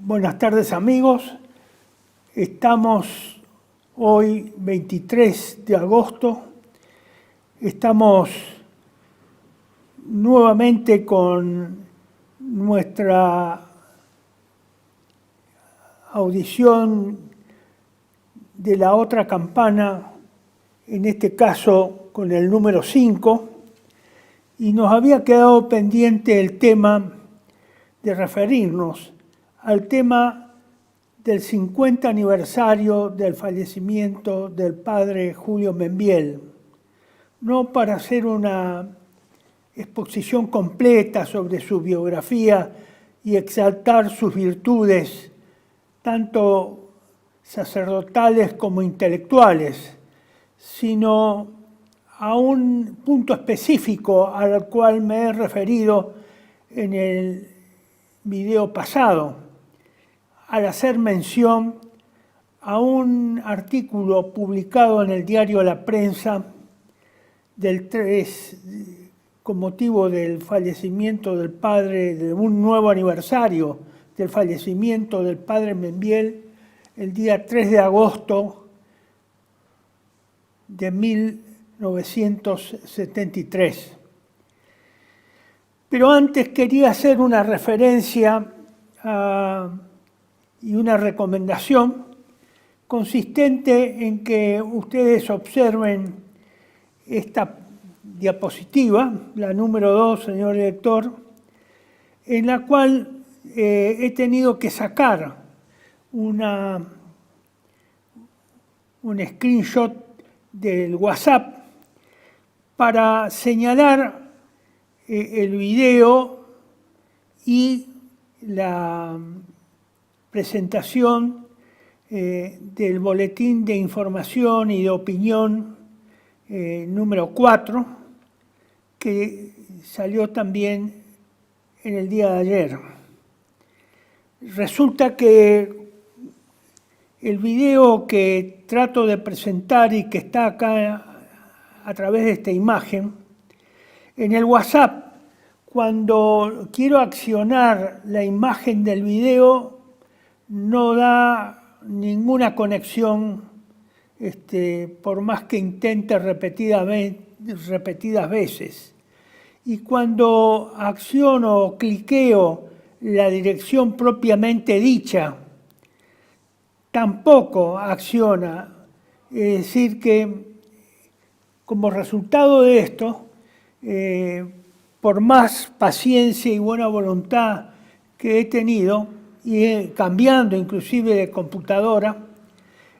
Buenas tardes amigos, estamos hoy 23 de agosto, estamos nuevamente con nuestra audición de la otra campana, en este caso con el número 5, y nos había quedado pendiente el tema de referirnos al tema del 50 aniversario del fallecimiento del padre Julio Membiel, no para hacer una exposición completa sobre su biografía y exaltar sus virtudes, tanto sacerdotales como intelectuales, sino a un punto específico al cual me he referido en el video pasado, al hacer mención a un artículo publicado en el diario La Prensa del 3, con motivo del fallecimiento del padre, de un nuevo aniversario del fallecimiento del padre Membiel, el día 3 de agosto de 1973. Pero antes quería hacer una referencia y una recomendación consistente en que ustedes observen esta diapositiva, la número 2, señor director, en la cual he tenido que sacar un screenshot del WhatsApp para señalar el video y la presentación del Boletín de Información y de Opinión número 4, que salió también en el día de ayer. Resulta que el video que trato de presentar y que está acá a través de esta imagen, en el WhatsApp, cuando quiero accionar la imagen del video, no da ninguna conexión, por más que intente repetidas veces. Y cuando acciono o cliqueo la dirección propiamente dicha, tampoco acciona. Es decir que, como resultado de esto, por más paciencia y buena voluntad que he tenido, y cambiando inclusive de computadora,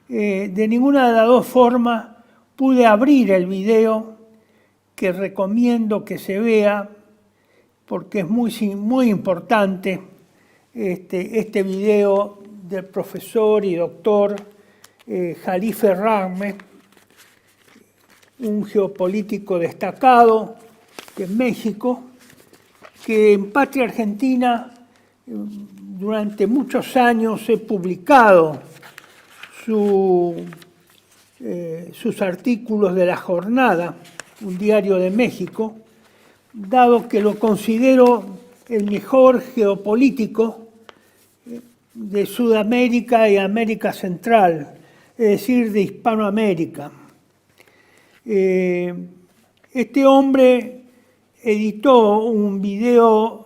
de ninguna de las dos formas pude abrir el video, que recomiendo que se vea, porque es muy importante este video del profesor y doctor Jalife Rahme, un geopolítico destacado de México, que en Patria Argentina durante muchos años he publicado sus artículos de La Jornada, un diario de México, dado que lo considero el mejor geopolítico de Sudamérica y América Central, es decir, de Hispanoamérica. Este hombre editó un video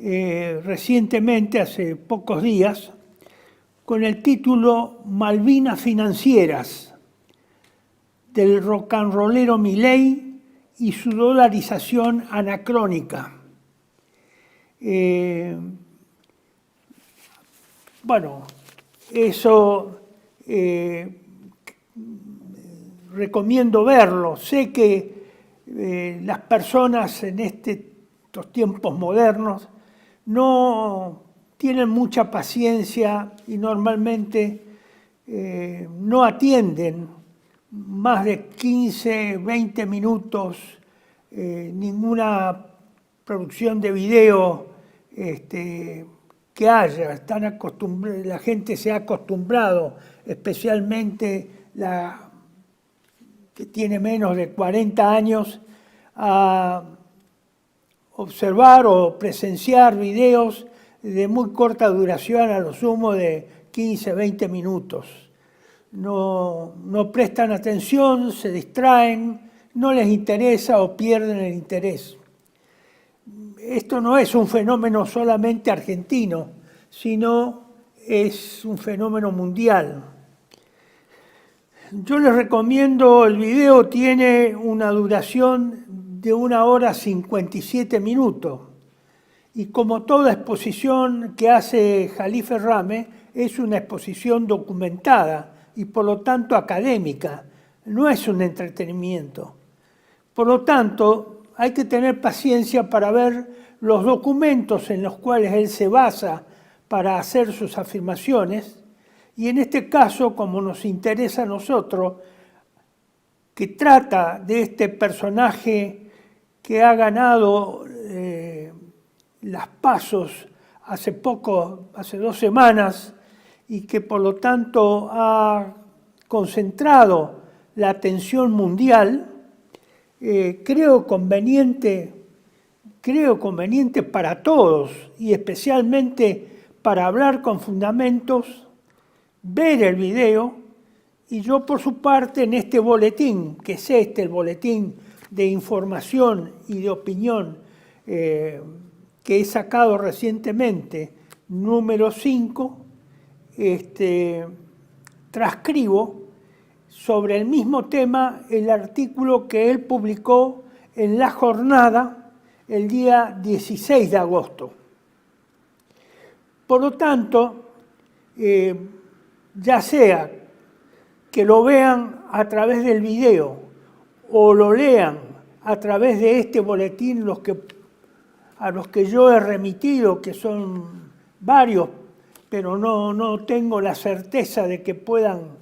recientemente, hace pocos días, con el título Malvinas Financieras, del rocanrolero Milei y su dolarización anacrónica. Bueno, eso recomiendo verlo. Sé que las personas en estos tiempos modernos no tienen mucha paciencia y normalmente no atienden más de 15, 20 minutos ninguna producción de video que haya. La gente se ha acostumbrado, especialmente la que tiene menos de 40 años, a observar o presenciar videos de muy corta duración, a lo sumo de 15, 20 minutos. No prestan atención, se distraen, no les interesa o pierden el interés. Esto no es un fenómeno solamente argentino, sino es un fenómeno mundial. Yo les recomiendo, el video tiene una duración de 1 hora 57 minutos. Y como toda exposición que hace Jalife Rame, es una exposición documentada y por lo tanto académica, no es un entretenimiento. Por lo tanto, hay que tener paciencia para ver los documentos en los cuales él se basa para hacer sus afirmaciones, y en este caso, como nos interesa a nosotros, que trata de este personaje que ha ganado las PASOs hace poco, hace 2 semanas, y que por lo tanto ha concentrado la atención mundial, creo conveniente para todos, y especialmente para hablar con fundamentos, ver el video, y yo por su parte en este boletín, que es el boletín de información y de opinión que he sacado recientemente, número 5, transcribo sobre el mismo tema el artículo que él publicó en La Jornada el día 16 de agosto. Por lo tanto, ya sea que lo vean a través del video o lo lean a través de este boletín, a los que yo he remitido, que son varios, pero no tengo la certeza de que puedan,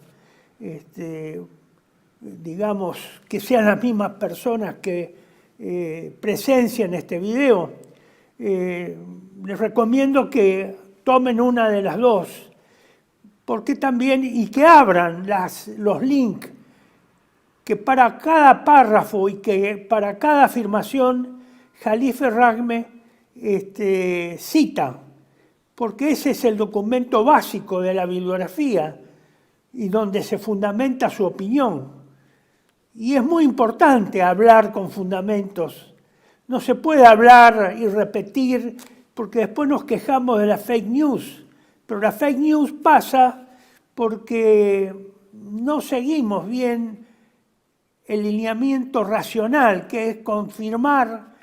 digamos, que sean las mismas personas que presencian este video. Les recomiendo que tomen una de las dos, porque también, y que abran los links, que para cada párrafo y que para cada afirmación Jalife Rame cita, porque ese es el documento básico de la bibliografía y donde se fundamenta su opinión. Y es muy importante hablar con fundamentos. No se puede hablar y repetir, porque después nos quejamos de la fake news. Pero la fake news pasa porque no seguimos bien el lineamiento racional, que es confirmar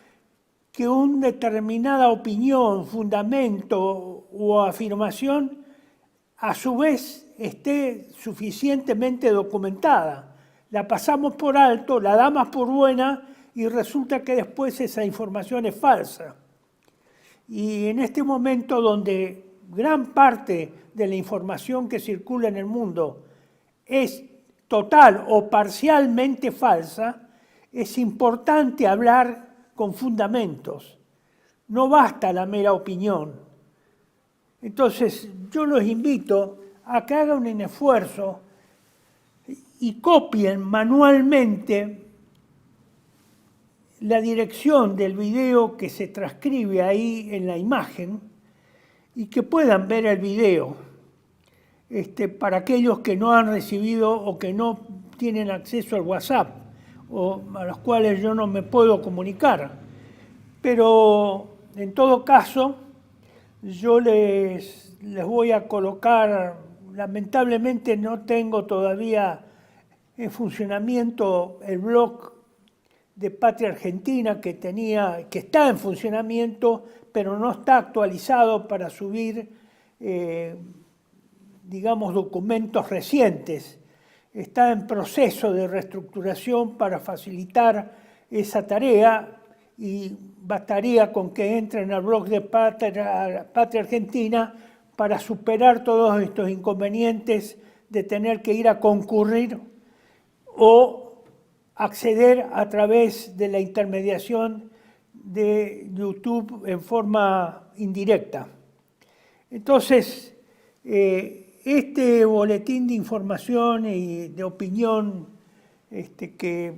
que una determinada opinión, fundamento o afirmación a su vez esté suficientemente documentada. La pasamos por alto, la damos por buena y resulta que después esa información es falsa. Y en este momento donde gran parte de la información que circula en el mundo es total o parcialmente falsa, es importante hablar con fundamentos. No basta la mera opinión. Entonces, yo los invito a que hagan un esfuerzo y copien manualmente la dirección del video que se transcribe ahí en la imagen y que puedan ver el video para aquellos que no han recibido o que no tienen acceso al WhatsApp o a los cuales yo no me puedo comunicar. Pero en todo caso, yo les voy a colocar, lamentablemente no tengo todavía en funcionamiento el blog de Patria Argentina que está en funcionamiento, pero no está actualizado para subir, digamos, documentos recientes. Está en proceso de reestructuración para facilitar esa tarea y bastaría con que entren al blog de Patria Argentina para superar todos estos inconvenientes de tener que ir a concurrir o acceder a través de la intermediación de YouTube en forma indirecta. Entonces, este boletín de información y de opinión que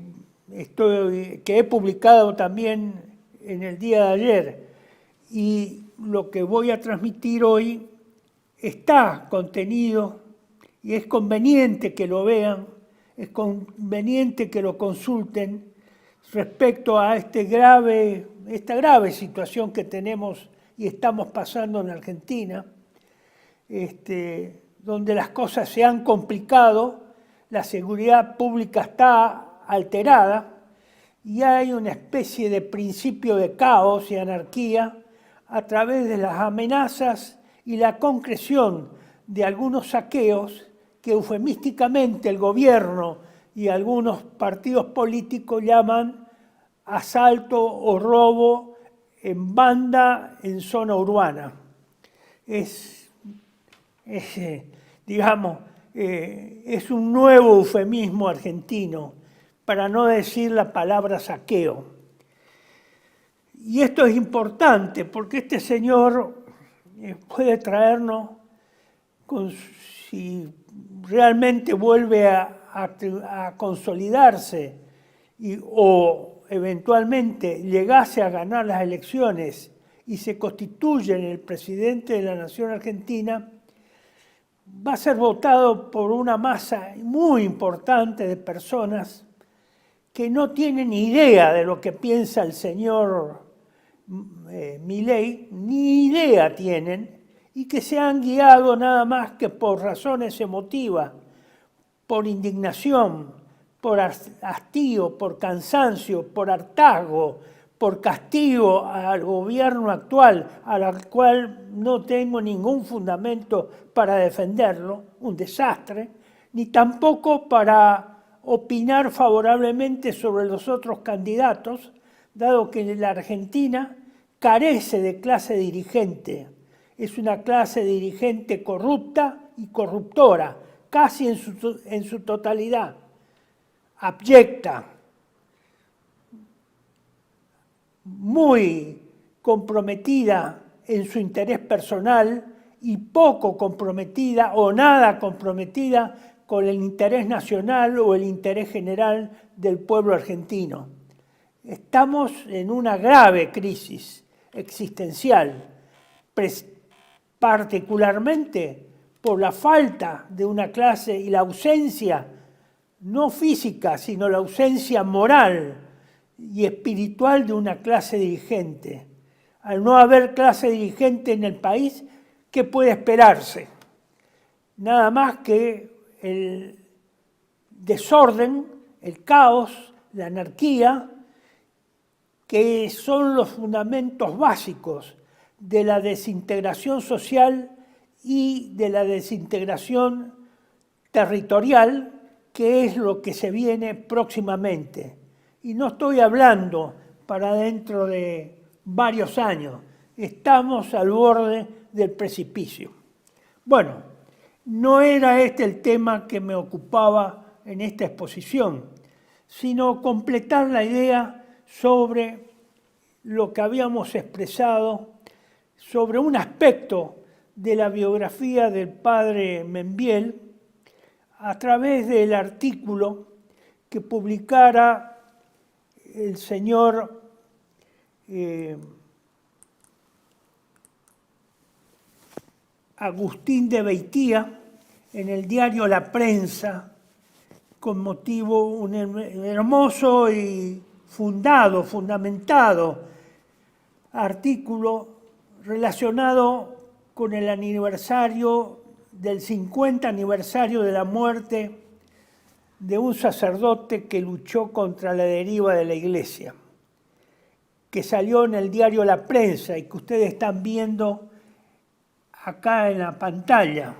he publicado también en el día de ayer y lo que voy a transmitir hoy está contenido y es conveniente que lo vean, es conveniente que lo consulten respecto a esta grave situación que tenemos y estamos pasando en Argentina, donde las cosas se han complicado, la seguridad pública está alterada y hay una especie de principio de caos y anarquía a través de las amenazas y la concreción de algunos saqueos que eufemísticamente el gobierno y algunos partidos políticos llaman asalto o robo en banda en zona urbana. Es un nuevo eufemismo argentino, para no decir la palabra saqueo. Y esto es importante porque este señor puede traernos, si realmente vuelve a consolidarse o eventualmente llegase a ganar las elecciones y se constituye en el presidente de la Nación Argentina, va a ser votado por una masa muy importante de personas que no tienen ni idea de lo que piensa el señor Milei, ni idea tienen, y que se han guiado nada más que por razones emotivas, por indignación, por hastío, por cansancio, por hartazgo, por castigo al gobierno actual, al cual no tengo ningún fundamento para defenderlo, un desastre, ni tampoco para opinar favorablemente sobre los otros candidatos, dado que la Argentina carece de clase dirigente. Es una clase dirigente corrupta y corruptora, casi en su totalidad, abyecta, muy comprometida en su interés personal y poco comprometida o nada comprometida con el interés nacional o el interés general del pueblo argentino. Estamos en una grave crisis existencial, particularmente por la falta de una clase y la ausencia, no física, sino la ausencia moral y espiritual de una clase dirigente. Al no haber clase dirigente en el país, ¿qué puede esperarse? Nada más que el desorden, el caos, la anarquía, que son los fundamentos básicos de la desintegración social y de la desintegración territorial, que es lo que se viene próximamente. Y no estoy hablando para dentro de varios años, estamos al borde del precipicio. Bueno, no era este el tema que me ocupaba en esta exposición, sino completar la idea sobre lo que habíamos expresado, sobre un aspecto de la biografía del padre Membiel, a través del artículo que publicara el señor Agustín de Beitía en el diario La Prensa, con motivo un hermoso y fundamentado artículo relacionado con el aniversario del 50 aniversario de la muerte de un sacerdote que luchó contra la deriva de la Iglesia, que salió en el diario La Prensa y que ustedes están viendo acá en la pantalla,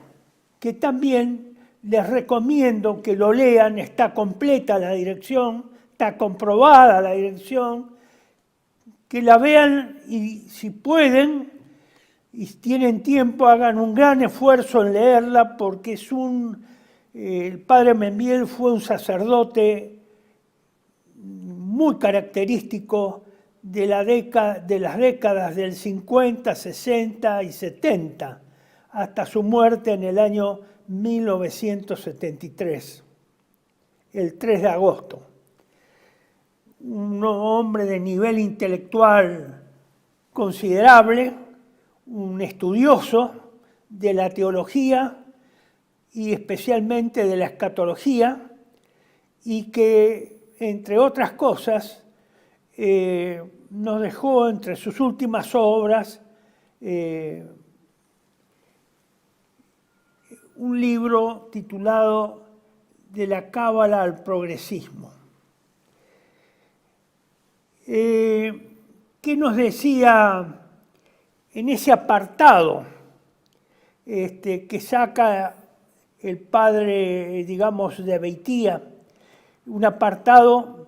que también les recomiendo que lo lean, está completa la dirección, está comprobada la dirección, que la vean y si pueden y tienen tiempo hagan un gran esfuerzo en leerla porque el padre Membiel fue un sacerdote muy característico de las décadas del 50, 60 y 70, hasta su muerte en el año 1973, el 3 de agosto. Un hombre de nivel intelectual considerable, un estudioso de la teología y especialmente de la escatología, y que, entre otras cosas, nos dejó entre sus últimas obras un libro titulado De la Cábala al Progresismo. ¿Qué nos decía en ese apartado que saca el padre, digamos, de Beitía? Un apartado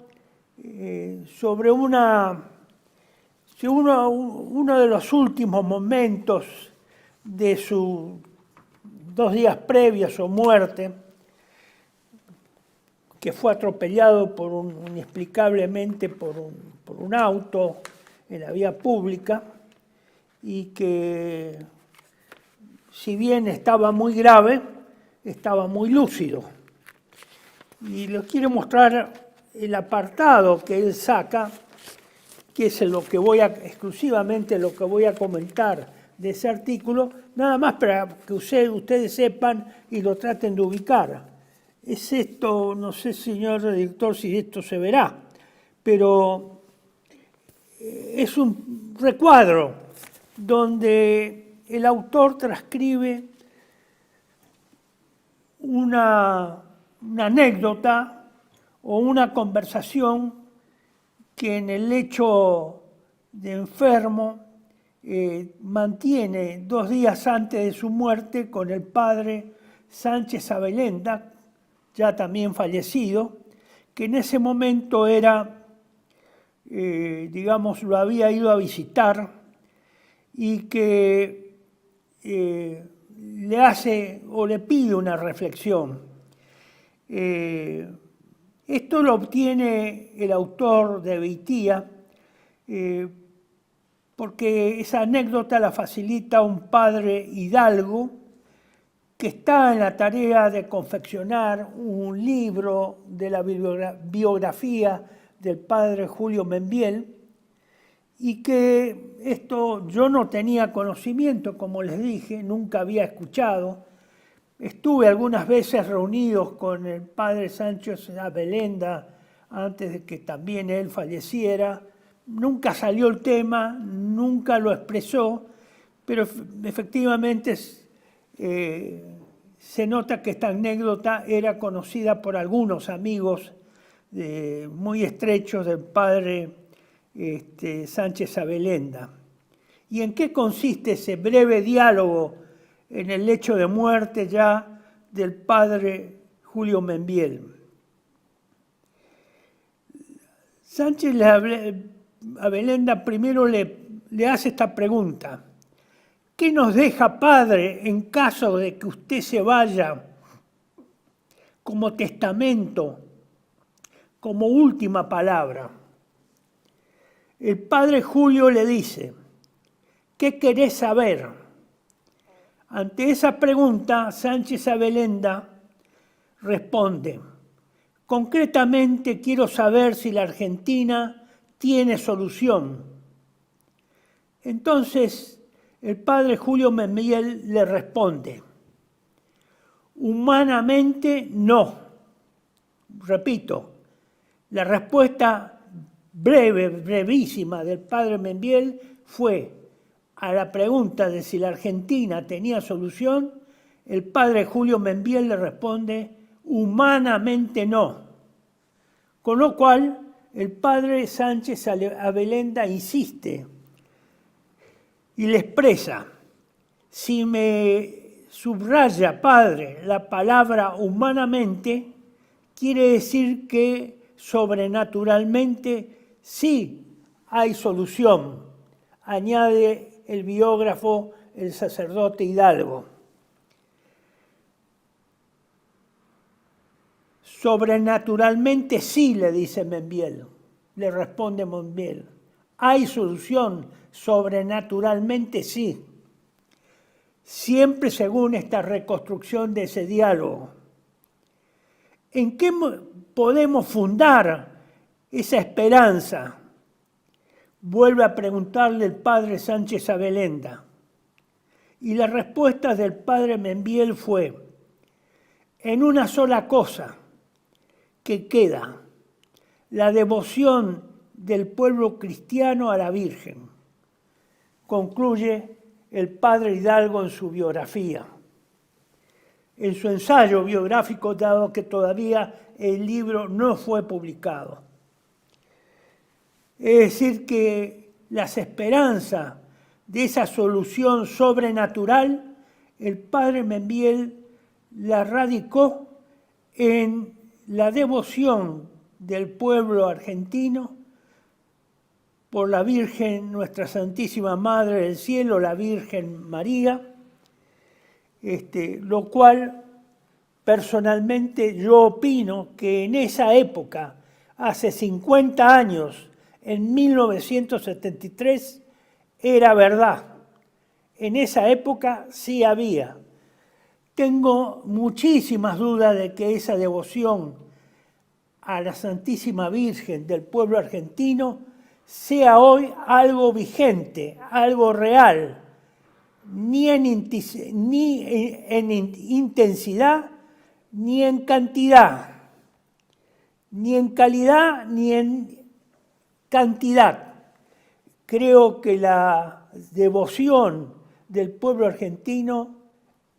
sobre uno de los últimos momentos de sus 2 días previos a su muerte, que fue atropellado inexplicablemente por un auto en la vía pública, y que, si bien estaba muy grave, estaba muy lúcido. Y les quiero mostrar el apartado que él saca, que es exclusivamente lo que voy a comentar de ese artículo, nada más para que ustedes sepan y lo traten de ubicar. Es esto, no sé, señor director, si esto se verá, pero es un recuadro donde el autor transcribe una anécdota o una conversación que en el lecho de enfermo mantiene 2 días antes de su muerte con el padre Sánchez Abelenda, ya también fallecido, que en ese momento era, digamos, lo había ido a visitar, y que le hace o le pide una reflexión. Esto lo obtiene el autor de Beitía, porque esa anécdota la facilita un padre hidalgo que está en la tarea de confeccionar un libro de la biografía del padre Julio Membiel, y que esto yo no tenía conocimiento, como les dije, nunca había escuchado. Estuve algunas veces reunidos con el padre Sánchez Abelenda antes de que también él falleciera. Nunca salió el tema, nunca lo expresó, pero efectivamente se nota que esta anécdota era conocida por algunos amigos muy estrechos del padre Sánchez Abelenda. ¿Y en qué consiste ese breve diálogo en el lecho de muerte ya del padre Julio Membiel? Sánchez Abelenda primero le hace esta pregunta: ¿qué nos deja, padre, en caso de que usted se vaya, como testamento, como última palabra? El padre Julio le dice: ¿qué querés saber? Ante esa pregunta, Sánchez Abelenda responde: concretamente quiero saber si la Argentina tiene solución. Entonces, el padre Julio Membiel le responde: humanamente no. Repito, la respuesta brevísima del padre Membiel fue, a la pregunta de si la Argentina tenía solución, el padre Julio Membiel le responde: humanamente no. Con lo cual, el padre Sánchez Abelenda insiste y le expresa: si me subraya, padre, la palabra humanamente, quiere decir que sobrenaturalmente sí hay solución, añade el biógrafo, el sacerdote hidalgo. Sobrenaturalmente sí, le dice Membiel, le responde Membiel. Hay solución, sobrenaturalmente sí. Siempre según esta reconstrucción de ese diálogo. ¿En qué podemos fundar esa esperanza? Vuelve a preguntarle el padre Sánchez Abelenda. Y la respuesta del padre Membiel fue: en una sola cosa que queda, la devoción del pueblo cristiano a la Virgen, concluye el padre Hidalgo en su biografía. En su ensayo biográfico, dado que todavía el libro no fue publicado. Es decir, que las esperanzas de esa solución sobrenatural, el padre Membiel la radicó en la devoción del pueblo argentino por la Virgen, nuestra Santísima Madre del Cielo, la Virgen María, lo cual personalmente yo opino que en esa época, hace 50 años, en 1973, era verdad. En esa época sí había. Tengo muchísimas dudas de que esa devoción a la Santísima Virgen del pueblo argentino sea hoy algo vigente, algo real, ni en intensidad, ni en cantidad, ni en calidad, ni en cantidad. Creo que la devoción del pueblo argentino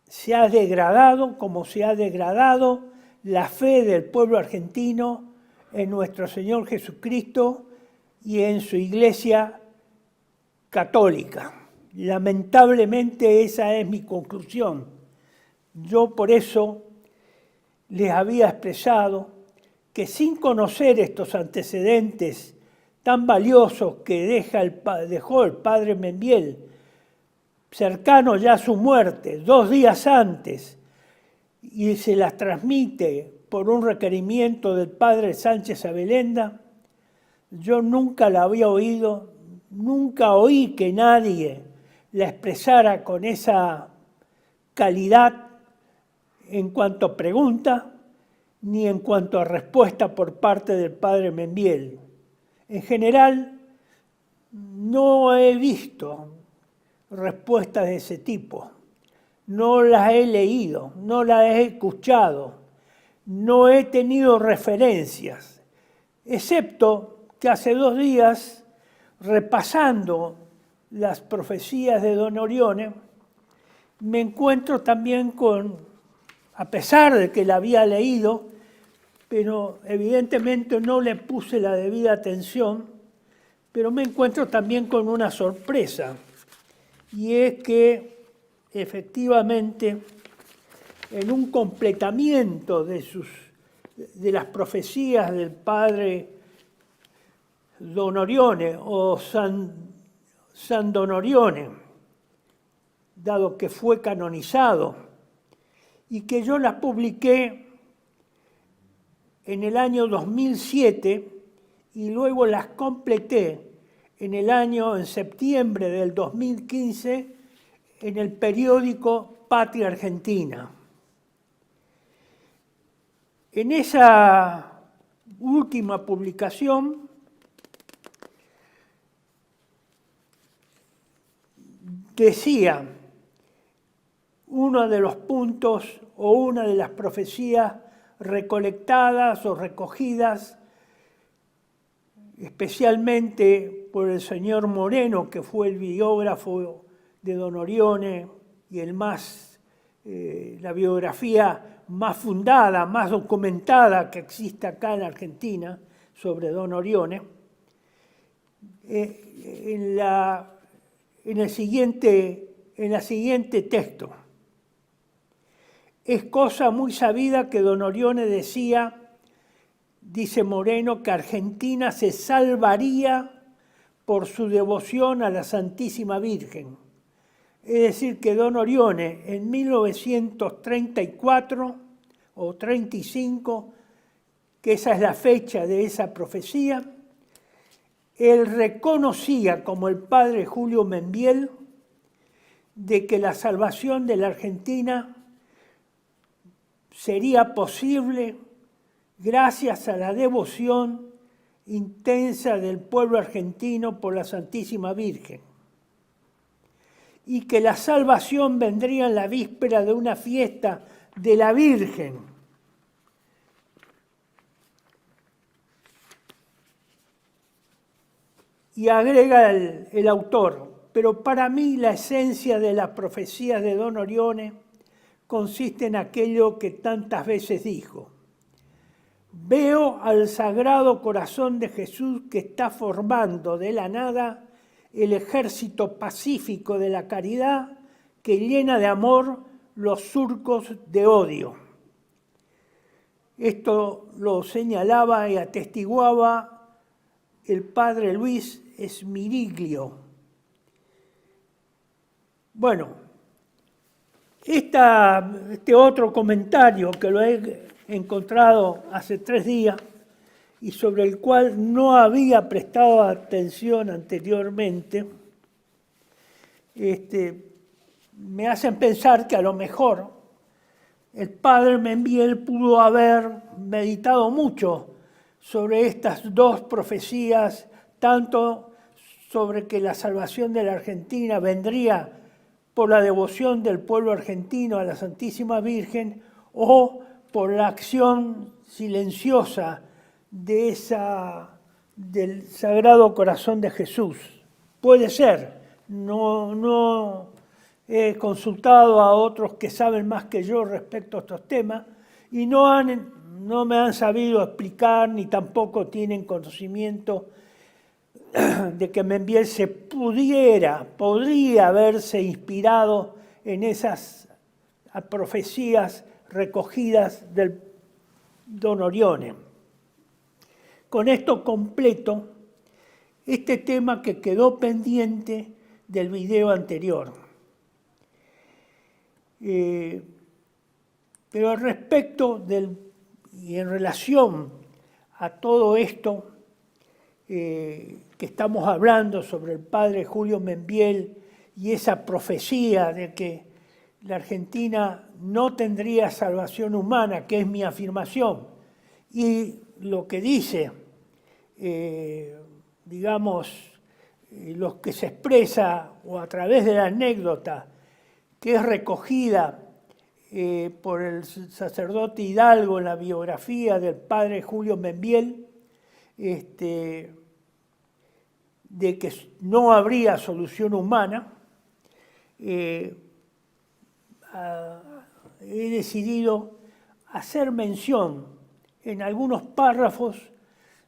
se ha degradado como se ha degradado la fe del pueblo argentino en nuestro Señor Jesucristo y en su Iglesia católica. Lamentablemente esa es mi conclusión. Yo por eso les había expresado que sin conocer estos antecedentes tan valiosos que dejó el padre Membiel, cercano ya a su muerte, 2 días antes, y se las transmite por un requerimiento del padre Sánchez Abelenda, yo nunca la había oído, nunca oí que nadie la expresara con esa calidad en cuanto a pregunta, ni en cuanto a respuesta por parte del padre Membiel. En general, no he visto respuestas de ese tipo. No las he leído, no las he escuchado, no he tenido referencias, excepto que hace 2 días, repasando las profecías de Don Orione, me encuentro también con, a pesar de que la había leído, pero evidentemente no le puse la debida atención, pero me encuentro también con una sorpresa, y es que efectivamente en un completamiento de las profecías del padre Don Orione o San Don Orione, dado que fue canonizado, y que yo las publiqué en el año 2007 y luego las completé en septiembre del 2015 en el periódico Patria Argentina. En esa última publicación decía uno de los puntos o una de las profecías recolectadas o recogidas especialmente por el señor Moreno, que fue el biógrafo de Don Orione y la biografía más fundada, más documentada que existe acá en Argentina sobre Don Orione, en el siguiente texto. Es cosa muy sabida que Don Orione decía, dice Moreno, que Argentina se salvaría por su devoción a la Santísima Virgen. Es decir, que Don Orione en 1934 o 35, que esa es la fecha de esa profecía, él reconocía como el padre Julio Membiel de que la salvación de la Argentina sería posible gracias a la devoción intensa del pueblo argentino por la Santísima Virgen. y que la salvación vendría en la víspera de una fiesta de la Virgen. Y agrega el autor, pero para mí la esencia de las profecías de Don Orione consiste en aquello que tantas veces dijo: veo al Sagrado Corazón de Jesús que está formando de la nada el ejército pacífico de la caridad que llena de amor los surcos de odio. Esto lo señalaba y atestiguaba el padre Luis Smiriglio. Bueno, este otro comentario que lo he encontrado hace 3 días y sobre el cual no había prestado atención anteriormente, me hacen pensar que a lo mejor el padre Membiel pudo haber meditado mucho sobre estas 2 profecías, tanto sobre que la salvación de la Argentina vendría por la devoción del pueblo argentino a la Santísima Virgen o por la acción silenciosa del Sagrado Corazón de Jesús. Puede ser, no he consultado a otros que saben más que yo respecto a estos temas y no me han sabido explicar ni tampoco tienen conocimiento de que Membiel podría haberse inspirado en esas profecías recogidas del Don Orione. Con esto completo este tema que quedó pendiente del video anterior. Pero respecto y en relación a todo esto que estamos hablando sobre el padre Julio Membiel y esa profecía de que la Argentina no tendría salvación humana, que es mi afirmación, y lo que dice, los que se expresa o a través de la anécdota que es recogida por el sacerdote Hidalgo en la biografía del padre Julio Membiel, de que no habría solución humana, he decidido hacer mención en algunos párrafos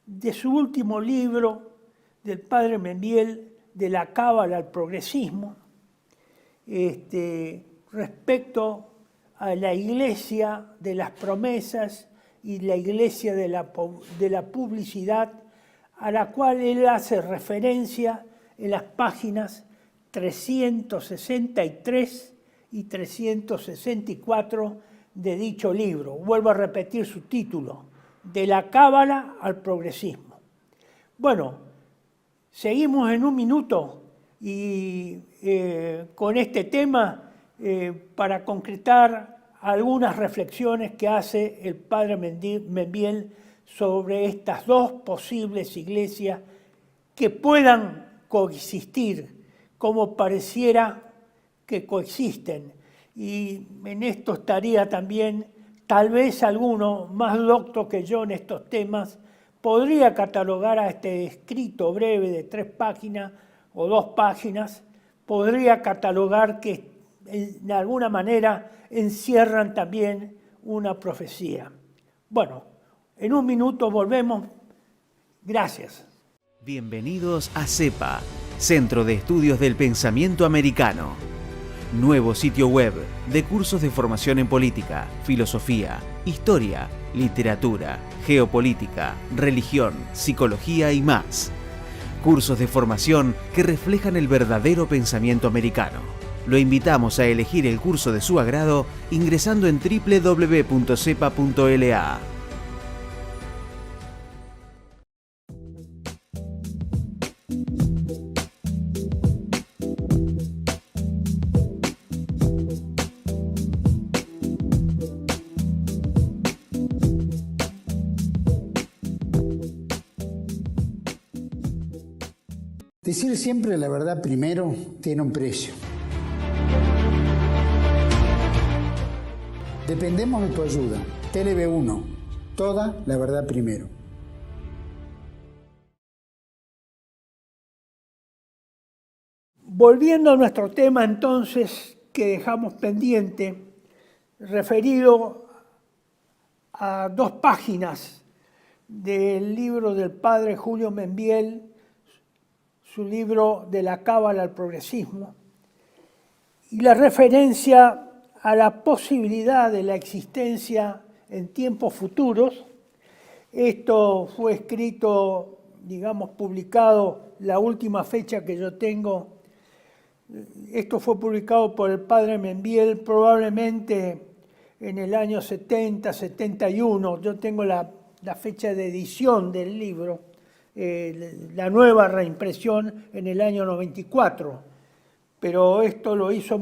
de su último libro del padre Membiel, de la cábala al progresismo, respecto a la iglesia de las promesas y la iglesia de la publicidad, a la cual él hace referencia en las páginas 363 y 364 de dicho libro. Vuelvo a repetir su título: De la cábala al progresismo. Bueno, seguimos en un minuto y con este tema para concretar algunas reflexiones que hace el padre Membiel sobre estas 2 posibles iglesias que puedan coexistir, como pareciera que coexisten. Y en esto estaría también, tal vez alguno más docto que yo en estos temas, podría catalogar a este escrito breve de 3 páginas o 2 páginas, podría catalogar que de alguna manera encierran también una profecía. Bueno, en un minuto volvemos. Gracias. Bienvenidos a CEPA, Centro de Estudios del Pensamiento Americano. Nuevo sitio web de cursos de formación en política, filosofía, historia, literatura, geopolítica, religión, psicología y más. Cursos de formación que reflejan el verdadero pensamiento americano. Lo invitamos a elegir el curso de su agrado ingresando en www.cepa.la. Decir siempre la verdad primero tiene un precio. Dependemos de tu ayuda. TLV1, toda la verdad primero. Volviendo a nuestro tema entonces que dejamos pendiente, referido a 2 páginas del libro del padre Julio Membiel, su libro De la Cábala al Progresismo, y la referencia a la posibilidad de la existencia en tiempos futuros. Esto fue escrito, digamos, publicado, la última fecha que yo tengo, esto fue publicado por el padre Membiel probablemente en el año 70, 71. Yo tengo la fecha de edición del libro, la nueva reimpresión en el año 94. Pero esto lo hizo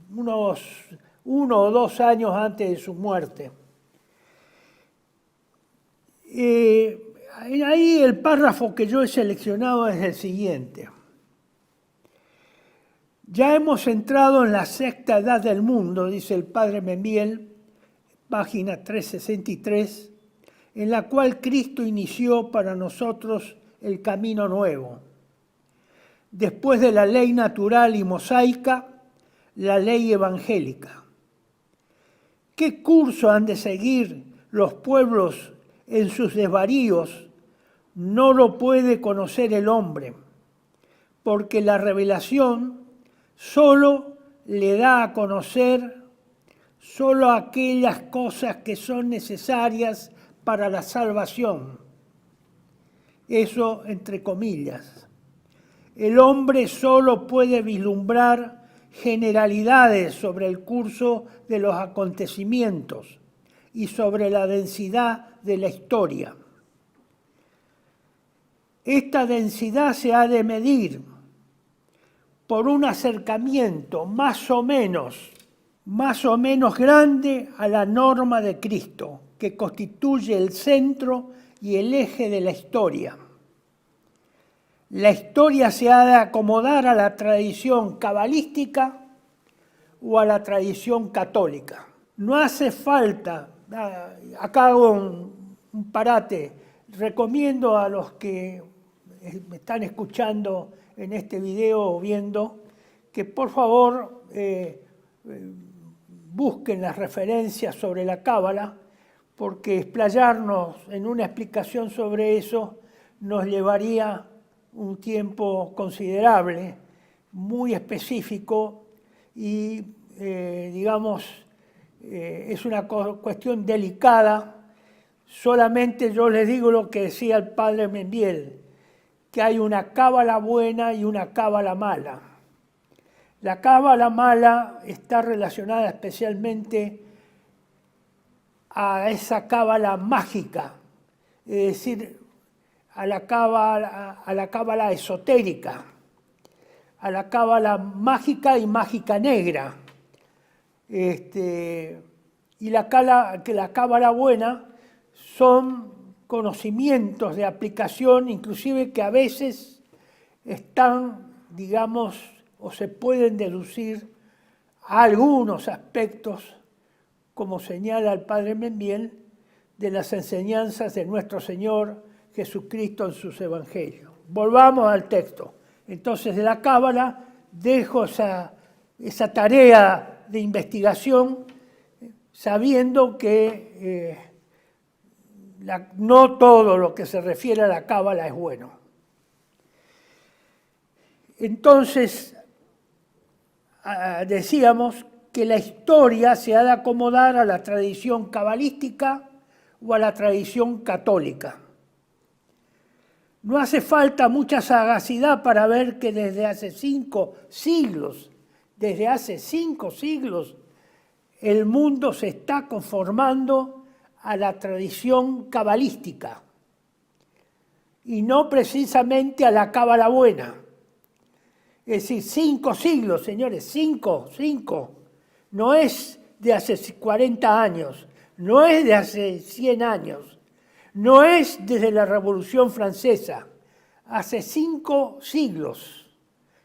unos 1 o 2 años antes de su muerte. Ahí el párrafo que yo he seleccionado es el siguiente. Ya hemos entrado en la 6ª edad del mundo, dice el padre Membiel, página 363, en la cual Cristo inició para nosotros el camino nuevo. Después de la ley natural y mosaica, la ley evangélica. ¿Qué curso han de seguir los pueblos en sus desvaríos? No lo puede conocer el hombre, porque la revelación solo le da a conocer solo aquellas cosas que son necesarias para la salvación. Eso entre comillas. El hombre solo puede vislumbrar generalidades sobre el curso de los acontecimientos y sobre la densidad de la historia. Esta densidad se ha de medir por un acercamiento más o menos grande a la norma de Cristo, que constituye el centro y el eje de la historia. La historia se ha de acomodar a la tradición cabalística o a la tradición católica. No hace falta, acá hago un parate, recomiendo a los que me están escuchando en este video o viendo, que por favor busquen las referencias sobre la cábala, porque explayarnos en una explicación sobre eso nos llevaría un tiempo considerable, muy específico y, es una cuestión delicada. Solamente yo les digo lo que decía el padre Membiel, que hay una cábala buena y una cábala mala. La cábala mala está relacionada especialmente a esa cábala mágica, es decir, a la cábala esotérica, a la cábala mágica y mágica negra. Y la cábala buena son conocimientos de aplicación, inclusive que a veces están, digamos, o se pueden deducir a algunos aspectos, como señala el padre Membiel, de las enseñanzas de nuestro Señor Jesucristo en sus evangelios. Volvamos al texto. Entonces, de la cábala dejo esa tarea de investigación, sabiendo que no todo lo que se refiere a la cábala es bueno. Entonces, decíamos que la historia se ha de acomodar a la tradición cabalística o a la tradición católica. No hace falta mucha sagacidad para ver que desde hace 5 siglos, el mundo se está conformando a la tradición cabalística y no precisamente a la cábala buena. Es decir, 5 siglos, señores, 5. No es de hace 40 años, no es de hace 100 años, no es desde la Revolución Francesa, hace 5 siglos,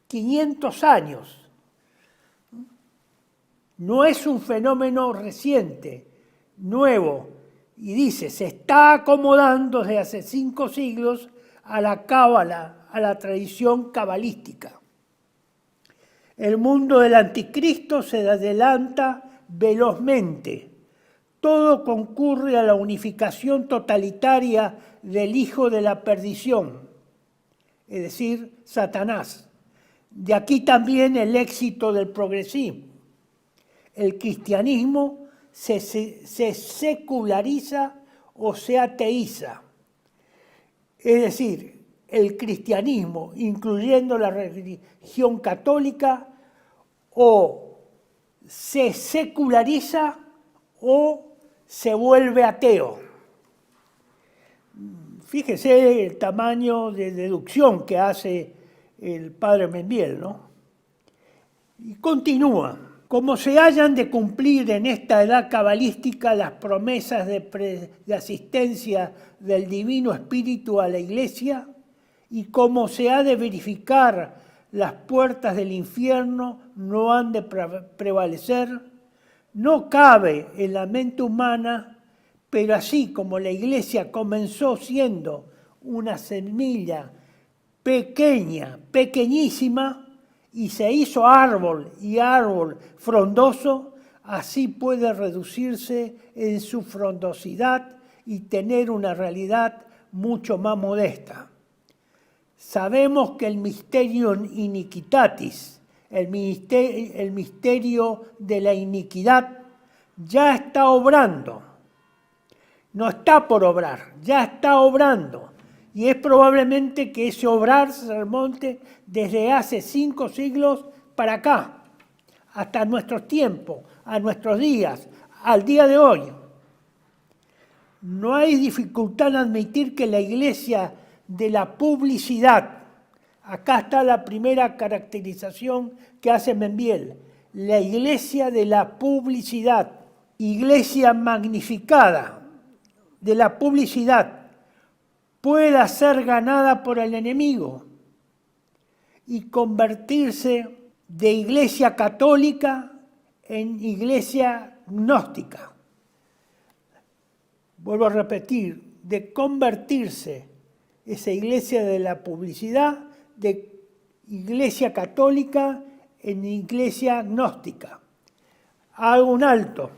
500 años. No es un fenómeno reciente, nuevo, y dice, se está acomodando desde hace 5 siglos a la cábala, a la tradición cabalística. El mundo del anticristo se adelanta velozmente. Todo concurre a la unificación totalitaria del hijo de la perdición, es decir, Satanás. De aquí también el éxito del progresismo. El cristianismo se seculariza o se ateiza. Es decir, el cristianismo, incluyendo la religión católica, o se seculariza o se vuelve ateo. Fíjese el tamaño de deducción que hace el padre Membiel, ¿no? Y continúa. Como se hayan de cumplir en esta edad cabalística las promesas de asistencia del Divino Espíritu a la Iglesia, y como se ha de verificar las puertas del infierno no han de prevalecer, no cabe en la mente humana, pero así como la Iglesia comenzó siendo una semilla pequeña, pequeñísima, y se hizo árbol y árbol frondoso, así puede reducirse en su frondosidad y tener una realidad mucho más modesta. Sabemos que el misterio iniquitatis, el misterio de la iniquidad, ya está obrando. No está por obrar, ya está obrando. Y es probablemente que ese obrar se remonte desde hace 5 siglos para acá, hasta nuestros tiempos, a nuestros días, al día de hoy. No hay dificultad en admitir que la Iglesia de la publicidad, acá está la primera caracterización que hace Membiel, la Iglesia de la publicidad, Iglesia magnificada de la publicidad, pueda ser ganada por el enemigo y convertirse de iglesia católica en iglesia gnóstica. Vuelvo a repetir, de convertirse esa iglesia de la publicidad de iglesia católica en iglesia gnóstica. Hago un alto.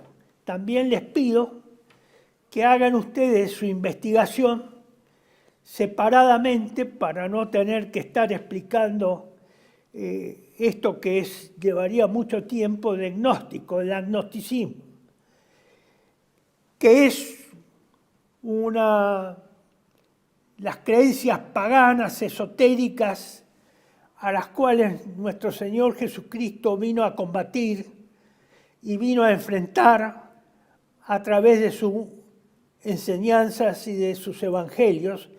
También les pido que hagan ustedes su investigación separadamente para no tener que estar explicando esto que llevaría mucho tiempo de gnóstico, el agnosticismo, que es las creencias paganas, esotéricas, a las cuales nuestro Señor Jesucristo vino a combatir y vino a enfrentar a través de sus enseñanzas y de sus evangelios,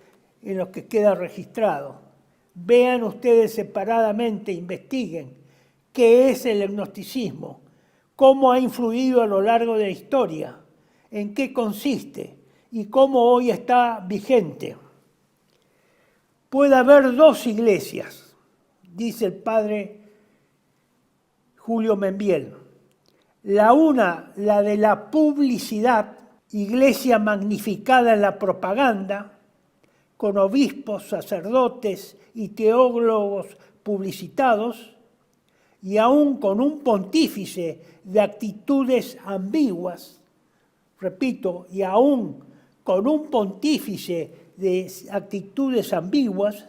en los que queda registrado. Vean ustedes separadamente, investiguen qué es el gnosticismo, cómo ha influido a lo largo de la historia, en qué consiste y cómo hoy está vigente. Puede haber 2 iglesias, dice el padre Julio Membiel. La una, la de la publicidad, iglesia magnificada en la propaganda, con obispos, sacerdotes y teólogos publicitados, y aún con un pontífice de actitudes ambiguas, repito, y aún con un pontífice de actitudes ambiguas,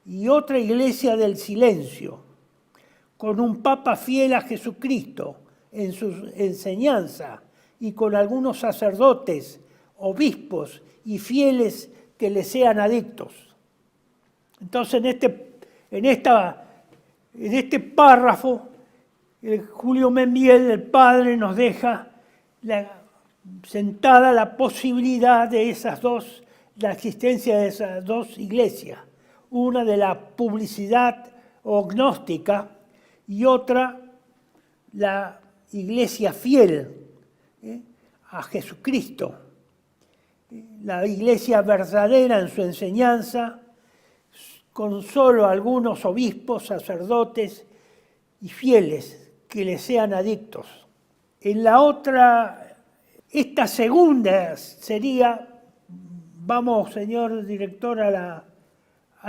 y otra iglesia del silencio, con un papa fiel a Jesucristo en su enseñanza, y con algunos sacerdotes, obispos y fieles que le sean adictos. Entonces, en este párrafo, Julio Membiel, el padre, nos deja sentada la posibilidad de la existencia de esas 2 iglesias. Una de la publicidad o gnóstica y otra la iglesia fiel a Jesucristo. La iglesia verdadera en su enseñanza, con solo algunos obispos, sacerdotes y fieles que le sean adictos. En la otra, esta segunda sería, vamos, señor director, a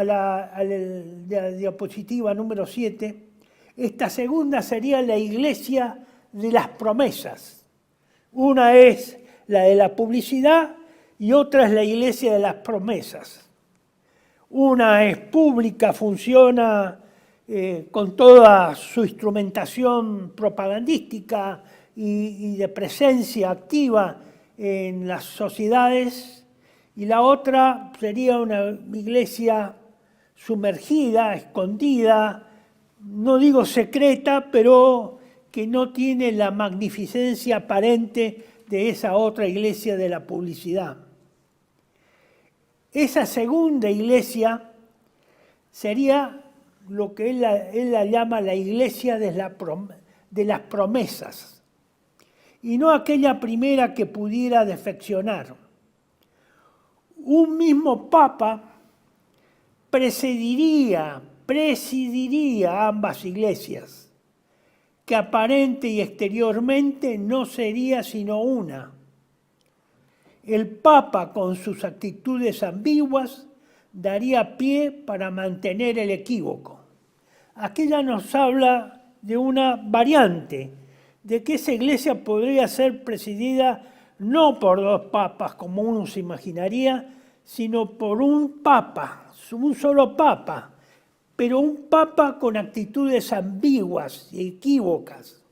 la diapositiva número 7, esta segunda sería la iglesia de las promesas. Una es la de la publicidad y otra es la iglesia de las promesas. Una es pública, funciona con toda su instrumentación propagandística y de presencia activa en las sociedades, y la otra sería una iglesia sumergida, escondida, no digo secreta, pero que no tiene la magnificencia aparente de esa otra iglesia de la publicidad. Esa segunda iglesia sería lo que él la llama la iglesia de las promesas, y no aquella primera que pudiera defeccionar. Un mismo papa presidiría ambas iglesias, que aparente y exteriormente no sería sino una. El papa, con sus actitudes ambiguas, daría pie para mantener el equívoco. Aquí ya nos habla de una variante, de que esa iglesia podría ser presidida no por dos papas, como uno se imaginaría, sino por un papa, un solo papa, pero un papa con actitudes ambiguas y equívocas,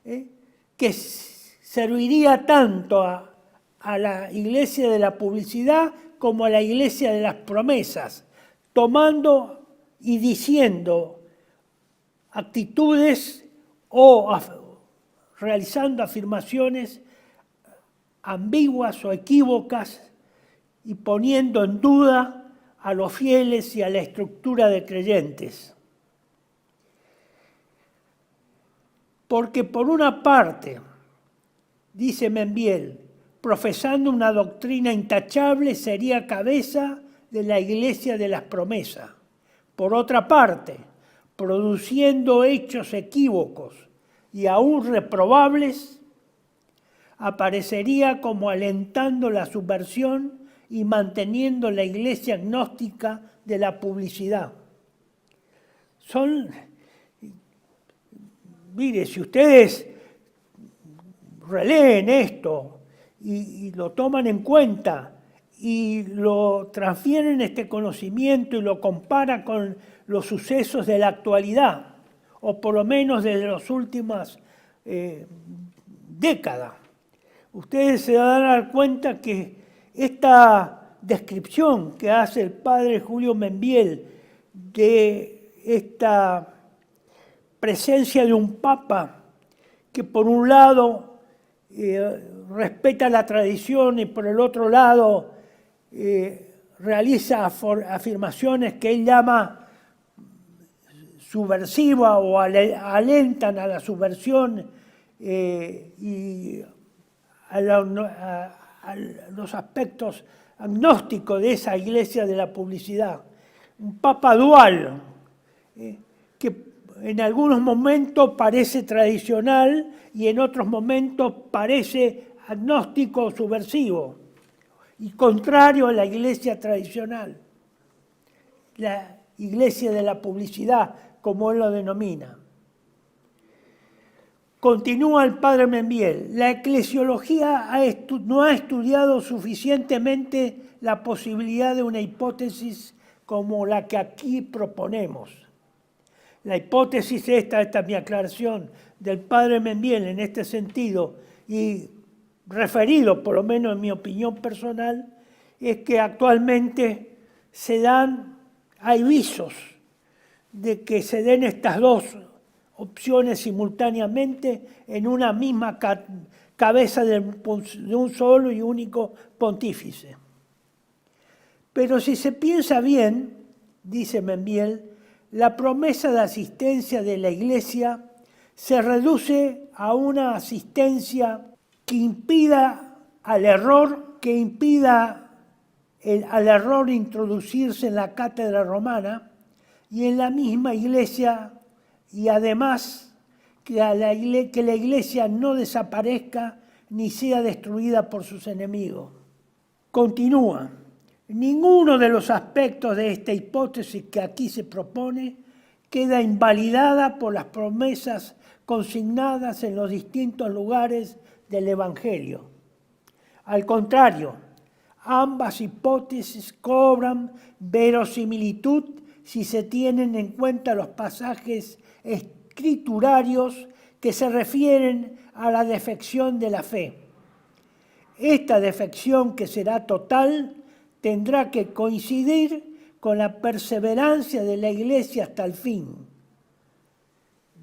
que serviría tanto a la iglesia de la publicidad como a la iglesia de las promesas, tomando y diciendo actitudes o realizando afirmaciones ambiguas o equívocas y poniendo en duda a los fieles y a la estructura de creyentes. Porque por una parte, dice Membiel, profesando una doctrina intachable, sería cabeza de la iglesia de las promesas. Por otra parte, produciendo hechos equívocos y aún reprobables, aparecería como alentando la subversión y manteniendo la iglesia agnóstica de la publicidad. Mire, si ustedes releen esto y lo toman en cuenta y lo transfieren este conocimiento y lo comparan con los sucesos de la actualidad, o por lo menos de las últimas décadas, ustedes se van a dar cuenta que esta descripción que hace el padre Julio Membiel de esta presencia de un papa que por un lado respeta la tradición y por el otro lado realiza afirmaciones que él llama subversivas o alentan a la subversión y a los aspectos agnósticos de esa iglesia de la publicidad. Un papa dual, que en algunos momentos parece tradicional y en otros momentos parece agnóstico o subversivo y contrario a la iglesia tradicional, la iglesia de la publicidad, como él lo denomina. Continúa el padre Membiel, la eclesiología no ha estudiado suficientemente la posibilidad de una hipótesis como la que aquí proponemos. La hipótesis esta es mi aclaración del padre Membiel en este sentido, y referido, por lo menos en mi opinión personal, es que actualmente hay visos de que se den estas dos opciones simultáneamente en una misma cabeza de un solo y único pontífice. Pero si se piensa bien, dice Membiel, la promesa de asistencia de la Iglesia se reduce a una asistencia que impida al error introducirse en la cátedra romana y en la misma Iglesia, y además que la iglesia no desaparezca ni sea destruida por sus enemigos. Continúa. Ninguno de los aspectos de esta hipótesis que aquí se propone queda invalidada por las promesas consignadas en los distintos lugares del Evangelio. Al contrario, ambas hipótesis cobran verosimilitud si se tienen en cuenta los pasajes escriturarios que se refieren a la defección de la fe. Esta defección, que será total, tendrá que coincidir con la perseverancia de la Iglesia hasta el fin.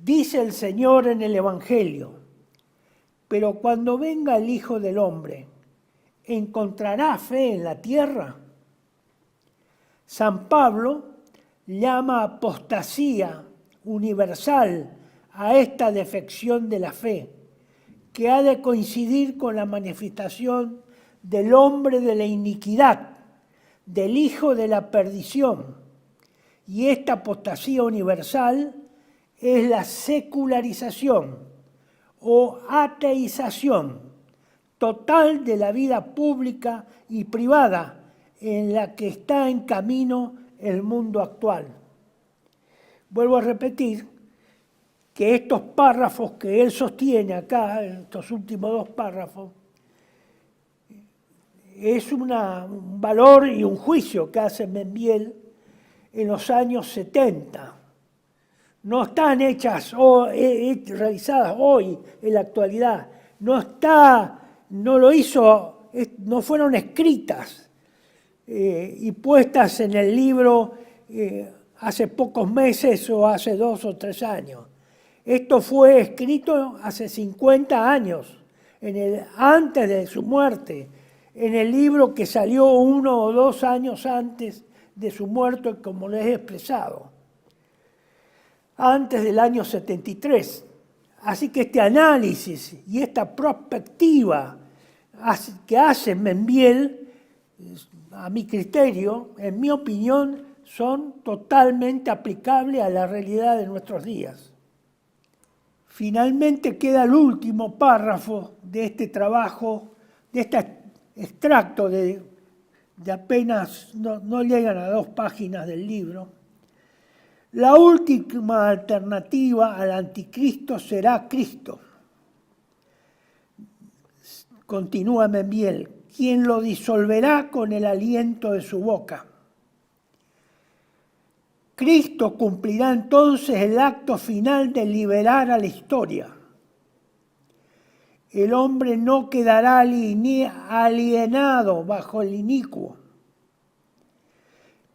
Dice el Señor en el Evangelio: pero cuando venga el Hijo del Hombre, ¿encontrará fe en la tierra? San Pablo llama apostasía universal a esta defección de la fe, que ha de coincidir con la manifestación del hombre de la iniquidad, del hijo de la perdición. Y esta apostasía universal es la secularización o ateización total de la vida pública y privada en la que está en camino el mundo actual. Vuelvo a repetir que estos párrafos que él sostiene acá, estos últimos dos párrafos, es un valor y un juicio que hace Membiel en los años 70. No están hechas o realizadas hoy en la actualidad. No fueron escritas y puestas en el libro hace pocos meses o hace 2 o 3 años. Esto fue escrito hace 50 años, antes de su muerte, en el libro que salió 1 o 2 años antes de su muerte, como les he expresado, antes del año 73. Así que este análisis y esta perspectiva que hace Membiel, a mi criterio, en mi opinión, son totalmente aplicables a la realidad de nuestros días. Finalmente queda el último párrafo de este trabajo, de este extracto de apenas, no llegan a 2 páginas del libro. La última alternativa al anticristo será Cristo. Continúa Membiel, quien lo disolverá con el aliento de su boca. Cristo cumplirá entonces el acto final de liberar a la historia. El hombre no quedará alienado bajo el inicuo.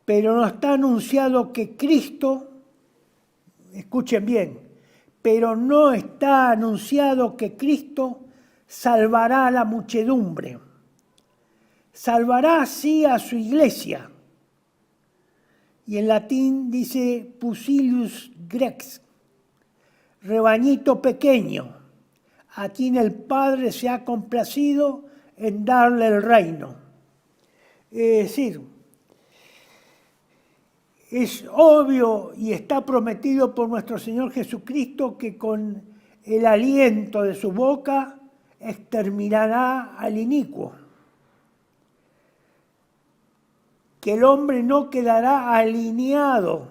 Pero no está anunciado que Cristo, escuchen bien, pero no está anunciado que Cristo salvará a la muchedumbre. Salvará sí a su iglesia. Y en latín dice Pusilius Grex, rebañito pequeño, a quien el Padre se ha complacido en darle el reino. Es decir, es obvio y está prometido por nuestro Señor Jesucristo que con el aliento de su boca exterminará al inicuo. Que el hombre no quedará alienado,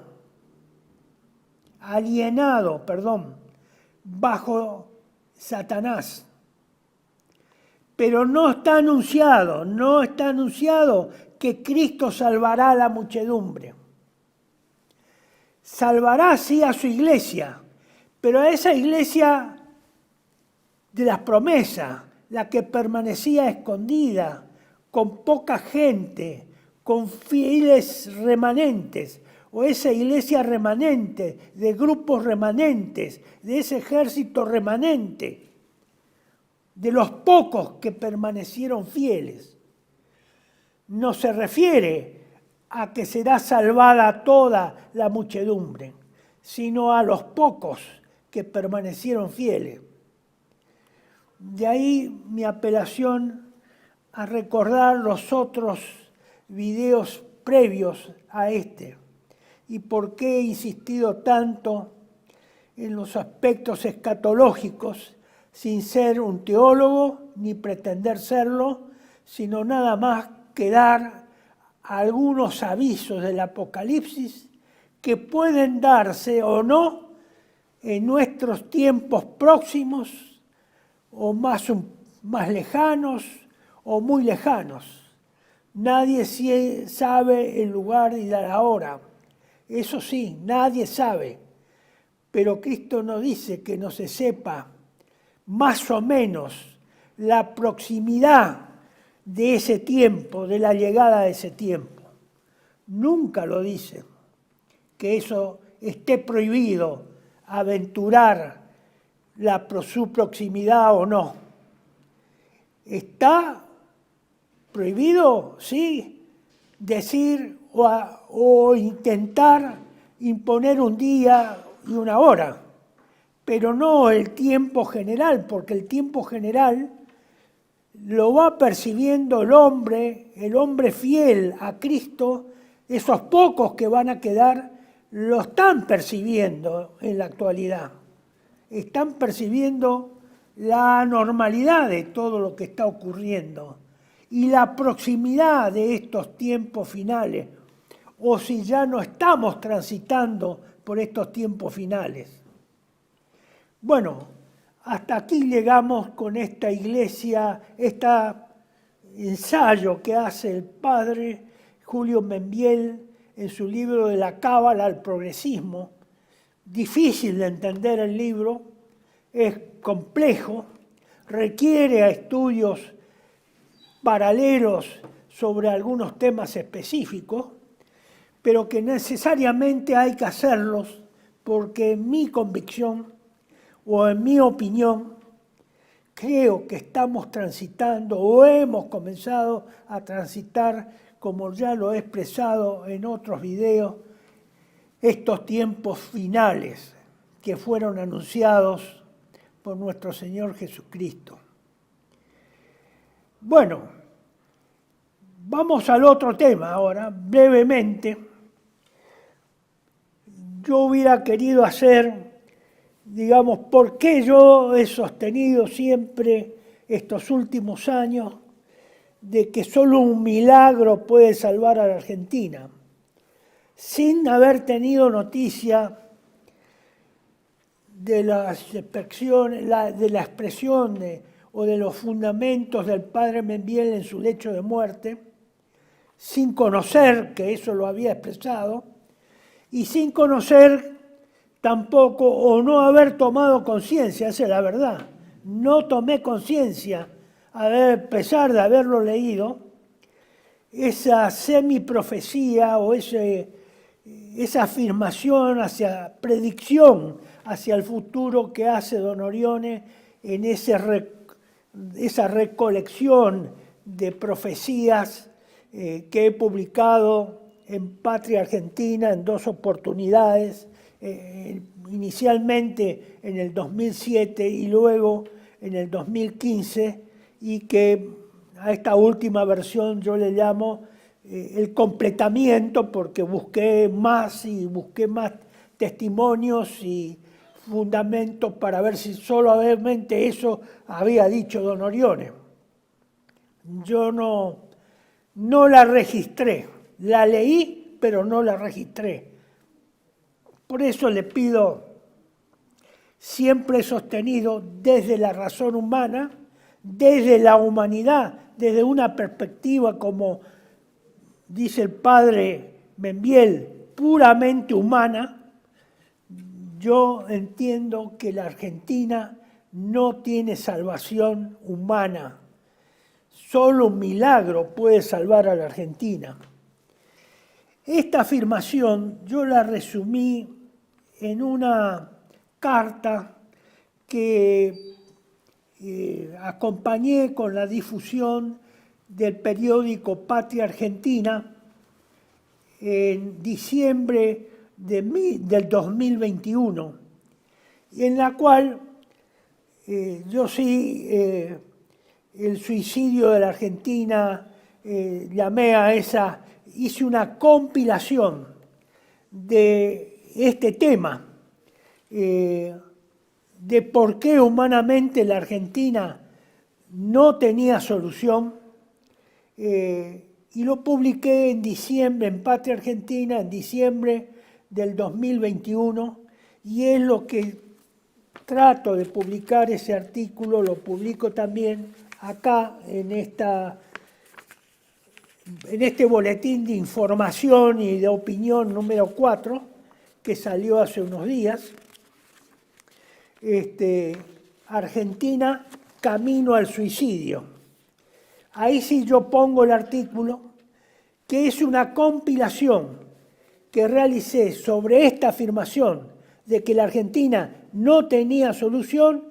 bajo Satanás. Pero no está anunciado que Cristo salvará a la muchedumbre. Salvará sí a su iglesia, pero a esa iglesia de las promesas, la que permanecía escondida, con poca gente, con fieles remanentes, o esa iglesia remanente, de grupos remanentes, de ese ejército remanente, de los pocos que permanecieron fieles. No se refiere a que será salvada toda la muchedumbre, sino a los pocos que permanecieron fieles. De ahí mi apelación a recordar los otros videos previos a este y por qué he insistido tanto en los aspectos escatológicos, sin ser un teólogo ni pretender serlo, sino nada más que dar algunos avisos del Apocalipsis que pueden darse o no en nuestros tiempos próximos o más lejanos o muy lejanos. Nadie sabe el lugar y la hora. Eso sí, nadie sabe. Pero Cristo nos dice que no se sepa más o menos la proximidad de ese tiempo, de la llegada de ese tiempo. Nunca lo dice, que eso esté prohibido, aventurar su proximidad o no. ¿Está prohibido? Sí, decir o intentar imponer un día y una hora, pero no el tiempo general, porque el tiempo general lo va percibiendo el hombre fiel a Cristo. Esos pocos que van a quedar lo están percibiendo en la actualidad. Están percibiendo la anormalidad de todo lo que está ocurriendo y la proximidad de estos tiempos finales, o si ya no estamos transitando por estos tiempos finales. Bueno, hasta aquí llegamos con esta iglesia, este ensayo que hace el padre Julio Membiel en su libro de la Cábala al progresismo. Difícil de entender el libro, es complejo, requiere estudios paralelos sobre algunos temas específicos, pero que necesariamente hay que hacerlos porque en mi convicción o en mi opinión creo que estamos transitando o hemos comenzado a transitar, como ya lo he expresado en otros videos, estos tiempos finales que fueron anunciados por nuestro Señor Jesucristo. Bueno, vamos al otro tema ahora, brevemente. Yo hubiera querido hacer, digamos, por qué yo he sostenido siempre estos últimos años de que solo un milagro puede salvar a la Argentina, sin haber tenido noticia de la expresión o de los fundamentos del padre Membiel en su lecho de muerte, sin conocer que eso lo había expresado, y sin conocer tampoco o no haber tomado conciencia, esa es la verdad. No tomé conciencia, a pesar de haberlo leído, esa semiprofecía o esa afirmación predicción hacia el futuro que hace Don Orione en esa recolección de profecías que he publicado en Patria Argentina en 2 oportunidades, inicialmente en el 2007 y luego en el 2015, y que a esta última versión yo le llamo el completamiento, porque busqué más testimonios y fundamentos para ver si solamente eso había dicho Don Orione. Yo no la registré, la leí, pero no la registré. Por eso le pido, siempre he sostenido desde la razón humana, desde la humanidad, desde una perspectiva, como dice el padre Membiel, puramente humana. Yo entiendo que la Argentina no tiene salvación humana. Solo un milagro puede salvar a la Argentina. Esta afirmación yo la resumí en una carta que acompañé con la difusión del periódico Patria Argentina en diciembre del 2021, y en la cual yo sí, el suicidio de la Argentina, hice una compilación de este tema de por qué humanamente la Argentina no tenía solución, y lo publiqué en diciembre, en Patria Argentina, en diciembre del 2021, y es lo que trato de publicar ese artículo, lo publico también acá en este boletín de información y de opinión número 4, que salió hace unos días. Argentina, camino al suicidio. Ahí sí yo pongo el artículo, que es una compilación que realicé sobre esta afirmación de que la Argentina no tenía solución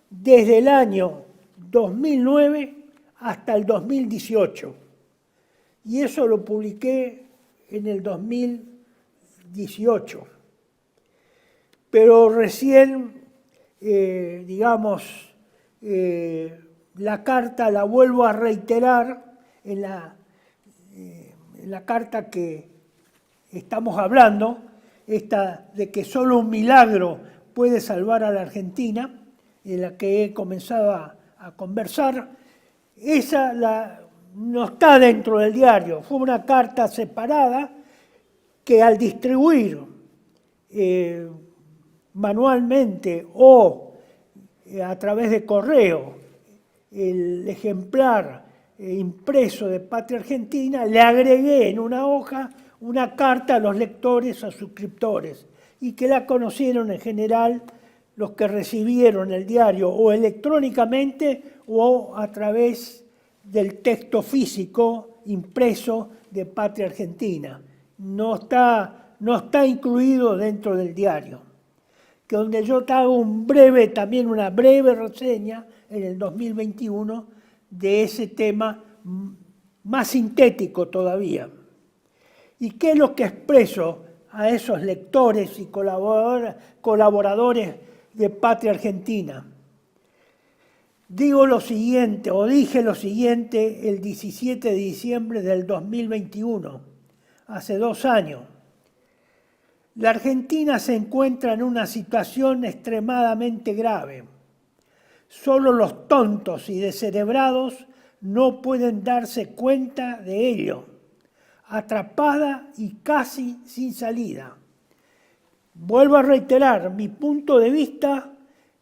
desde el año 2009 hasta el 2018. Y eso lo publiqué en el 2018. Pero recién, la carta la vuelvo a reiterar en la carta que estamos hablando, esta de que solo un milagro puede salvar a la Argentina, en la que he comenzado a conversar. Esa no está dentro del diario, fue una carta separada que al distribuir manualmente o a través de correo el ejemplar impreso de Patria Argentina, le agregué en una hoja una carta a los lectores, a suscriptores, y que la conocieron en general los que recibieron el diario o electrónicamente o a través del texto físico impreso de Patria Argentina. No está incluido dentro del diario, que donde yo te hago una breve reseña en el 2021 de ese tema más sintético todavía. ¿Y qué es lo que expreso a esos lectores y colaboradores de Patria Argentina? Digo lo siguiente, o dije lo siguiente el 17 de diciembre del 2021, hace 2 años. La Argentina se encuentra en una situación extremadamente grave. Solo los tontos y descerebrados no pueden darse cuenta de ello. Atrapada y casi sin salida. Vuelvo a reiterar, mi punto de vista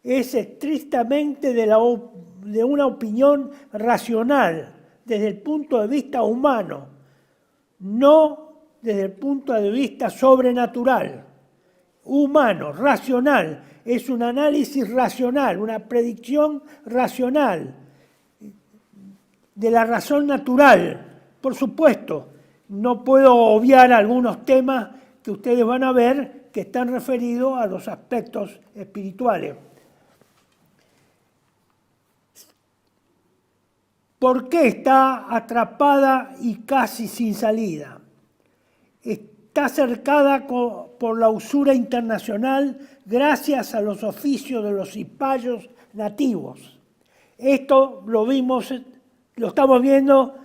es estrictamente de una opinión racional, desde el punto de vista humano, no desde el punto de vista sobrenatural. Humano, racional, es un análisis racional, una predicción racional, de la razón natural. Por supuesto, no puedo obviar algunos temas que ustedes van a ver que están referidos a los aspectos espirituales. ¿Por qué está atrapada y casi sin salida? Está cercada por la usura internacional gracias a los oficios de los cipayos nativos. Esto lo estamos viendo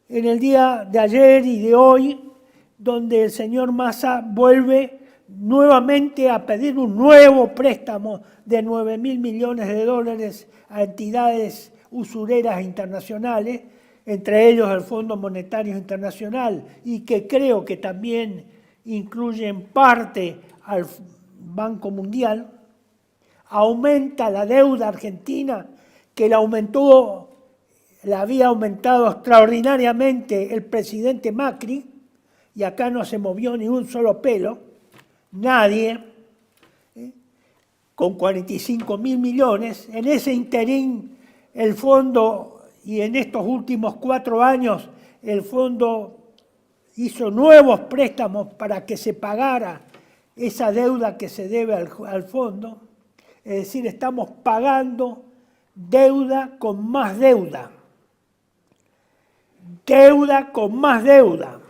en el día de ayer y de hoy, donde el señor Massa vuelve nuevamente a pedir un nuevo préstamo de 9.000 millones de dólares a entidades usureras internacionales, entre ellos el Fondo Monetario Internacional, y que creo que también incluye en parte al Banco Mundial. Aumenta la deuda argentina, que la había aumentado extraordinariamente el presidente Macri, y acá no se movió ni un solo pelo, nadie, con 45.000 millones. En ese interín, el fondo, y en estos últimos 4 años, el fondo hizo nuevos préstamos para que se pagara esa deuda que se debe al fondo. Es decir, estamos pagando deuda con más deuda. Deuda con más deuda.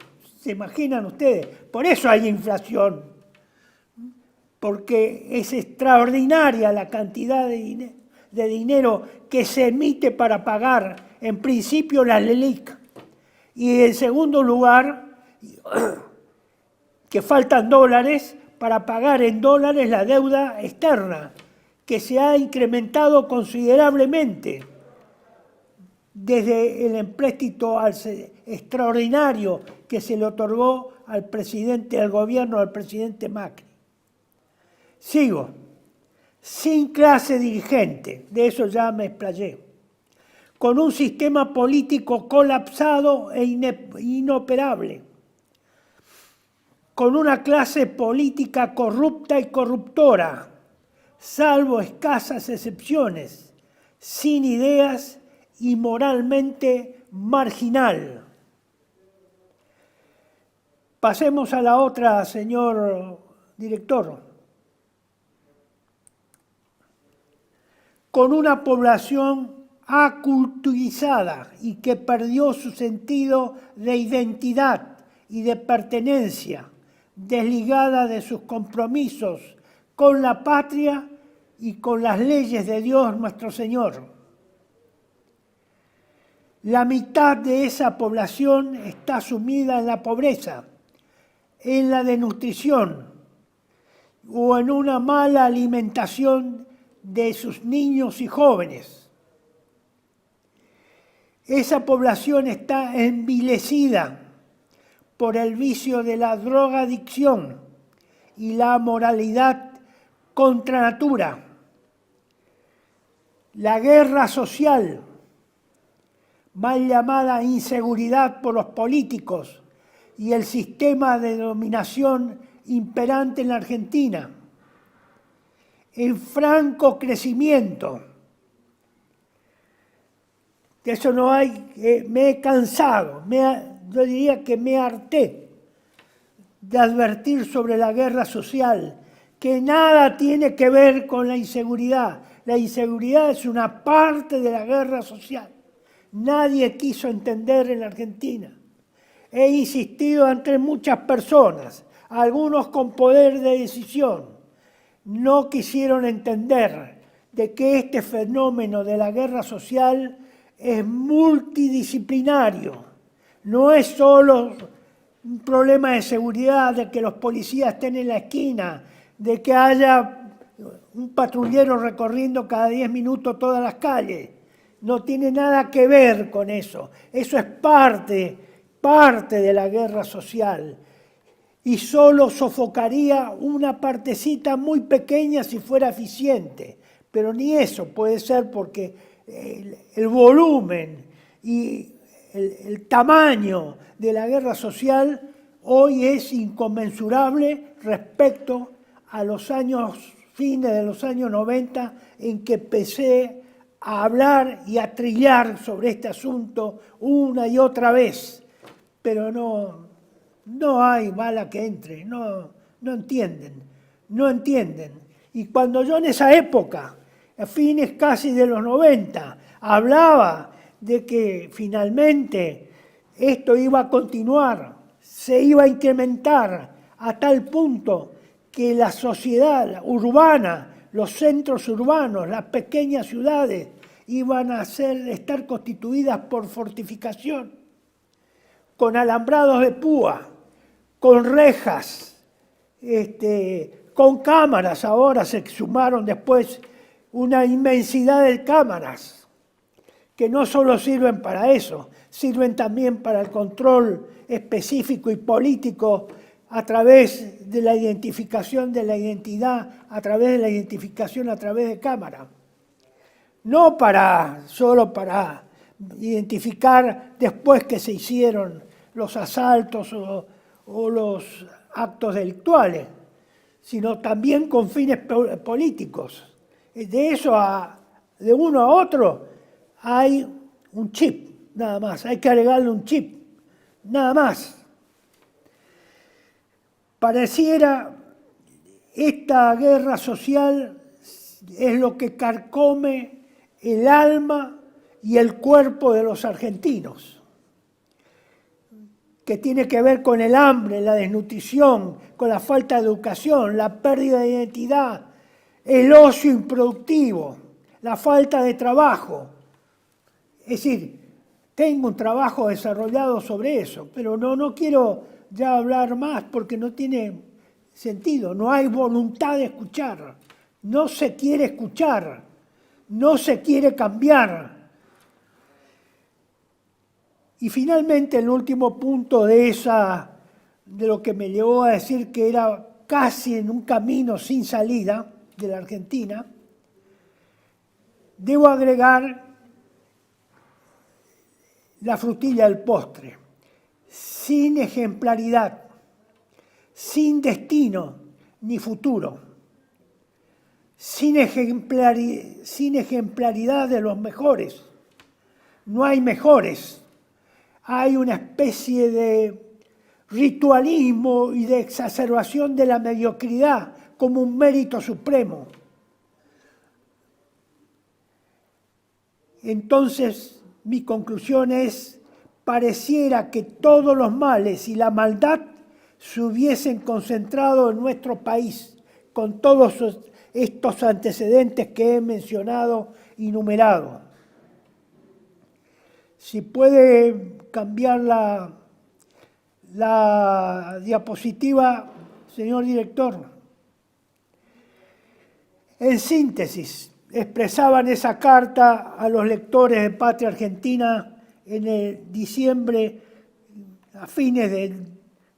¿Se imaginan ustedes? Por eso hay inflación. Porque es extraordinaria la cantidad de dinero que se emite para pagar, en principio, la LELIC. Y en segundo lugar, que faltan dólares para pagar en dólares la deuda externa, que se ha incrementado considerablemente desde el empréstito extraordinario que se le otorgó al presidente del gobierno, al presidente Macri. Sigo. Sin clase dirigente, de eso ya me explayé. Con un sistema político colapsado e inoperable. Con una clase política corrupta y corruptora, salvo escasas excepciones, sin ideas y moralmente marginal. Pasemos a la otra, señor director. Con una población aculturizada y que perdió su sentido de identidad y de pertenencia, desligada de sus compromisos con la patria y con las leyes de Dios nuestro Señor. La mitad de esa población está sumida en la pobreza, en la desnutrición o en una mala alimentación de sus niños y jóvenes. Esa población está envilecida por el vicio de la drogadicción y la moralidad contra natura. La guerra social, mal llamada inseguridad por los políticos, y el sistema de dominación imperante en la Argentina, en franco crecimiento. De eso no hay, me he cansado, yo diría que me harté de advertir sobre la guerra social, que nada tiene que ver con la inseguridad. La inseguridad es una parte de la guerra social. Nadie quiso entender en la Argentina. He insistido ante muchas personas, algunos con poder de decisión, no quisieron entender de que este fenómeno de la guerra social es multidisciplinario. No es solo un problema de seguridad, de que los policías estén en la esquina, de que haya un patrullero recorriendo cada 10 minutos todas las calles. No tiene nada que ver con eso. Eso es parte de la guerra social. Y solo sofocaría una partecita muy pequeña si fuera eficiente. Pero ni eso puede ser porque el volumen y el tamaño de la guerra social hoy es inconmensurable respecto a los fines de los años 90 en que empecé a hablar y a trillar sobre este asunto una y otra vez. Pero no hay bala que entre, no entienden. Y cuando yo en esa época, a fines casi de los 90, hablaba de que finalmente esto iba a continuar, se iba a incrementar a tal punto que la sociedad urbana, los centros urbanos, las pequeñas ciudades, iban a estar constituidas por fortificación, con alambrados de púa, con rejas, con cámaras. Ahora se sumaron después una inmensidad de cámaras que no solo sirven para eso, sirven también para el control específico y político a través de la identificación de la identidad, a través de la identificación a través de cámara. No solo para identificar después que se hicieron los asaltos o los actos delictuales, sino también con fines políticos. De uno a otro hay un chip, nada más. Hay que agregarle un chip, nada más. Pareciera esta guerra social es lo que carcome el alma y el cuerpo de los argentinos, que tiene que ver con el hambre, la desnutrición, con la falta de educación, la pérdida de identidad, el ocio improductivo, la falta de trabajo. Es decir, tengo un trabajo desarrollado sobre eso, pero no quiero ya hablar más porque no tiene sentido, no hay voluntad de escuchar, no se quiere escuchar, no se quiere cambiar. Y finalmente el último punto de lo que me llevó a decir que era casi en un camino sin salida de la Argentina, debo agregar la frutilla del postre, sin ejemplaridad, sin destino ni futuro, sin ejemplaridad de los mejores. No hay mejores. Hay una especie de ritualismo y de exacerbación de la mediocridad como un mérito supremo. Entonces, mi conclusión es, pareciera que todos los males y la maldad se hubiesen concentrado en nuestro país, con todos estos antecedentes que he mencionado y numerado. Si puede cambiar la diapositiva, señor director. En síntesis, expresaban esa carta a los lectores de Patria Argentina en el diciembre, a fines de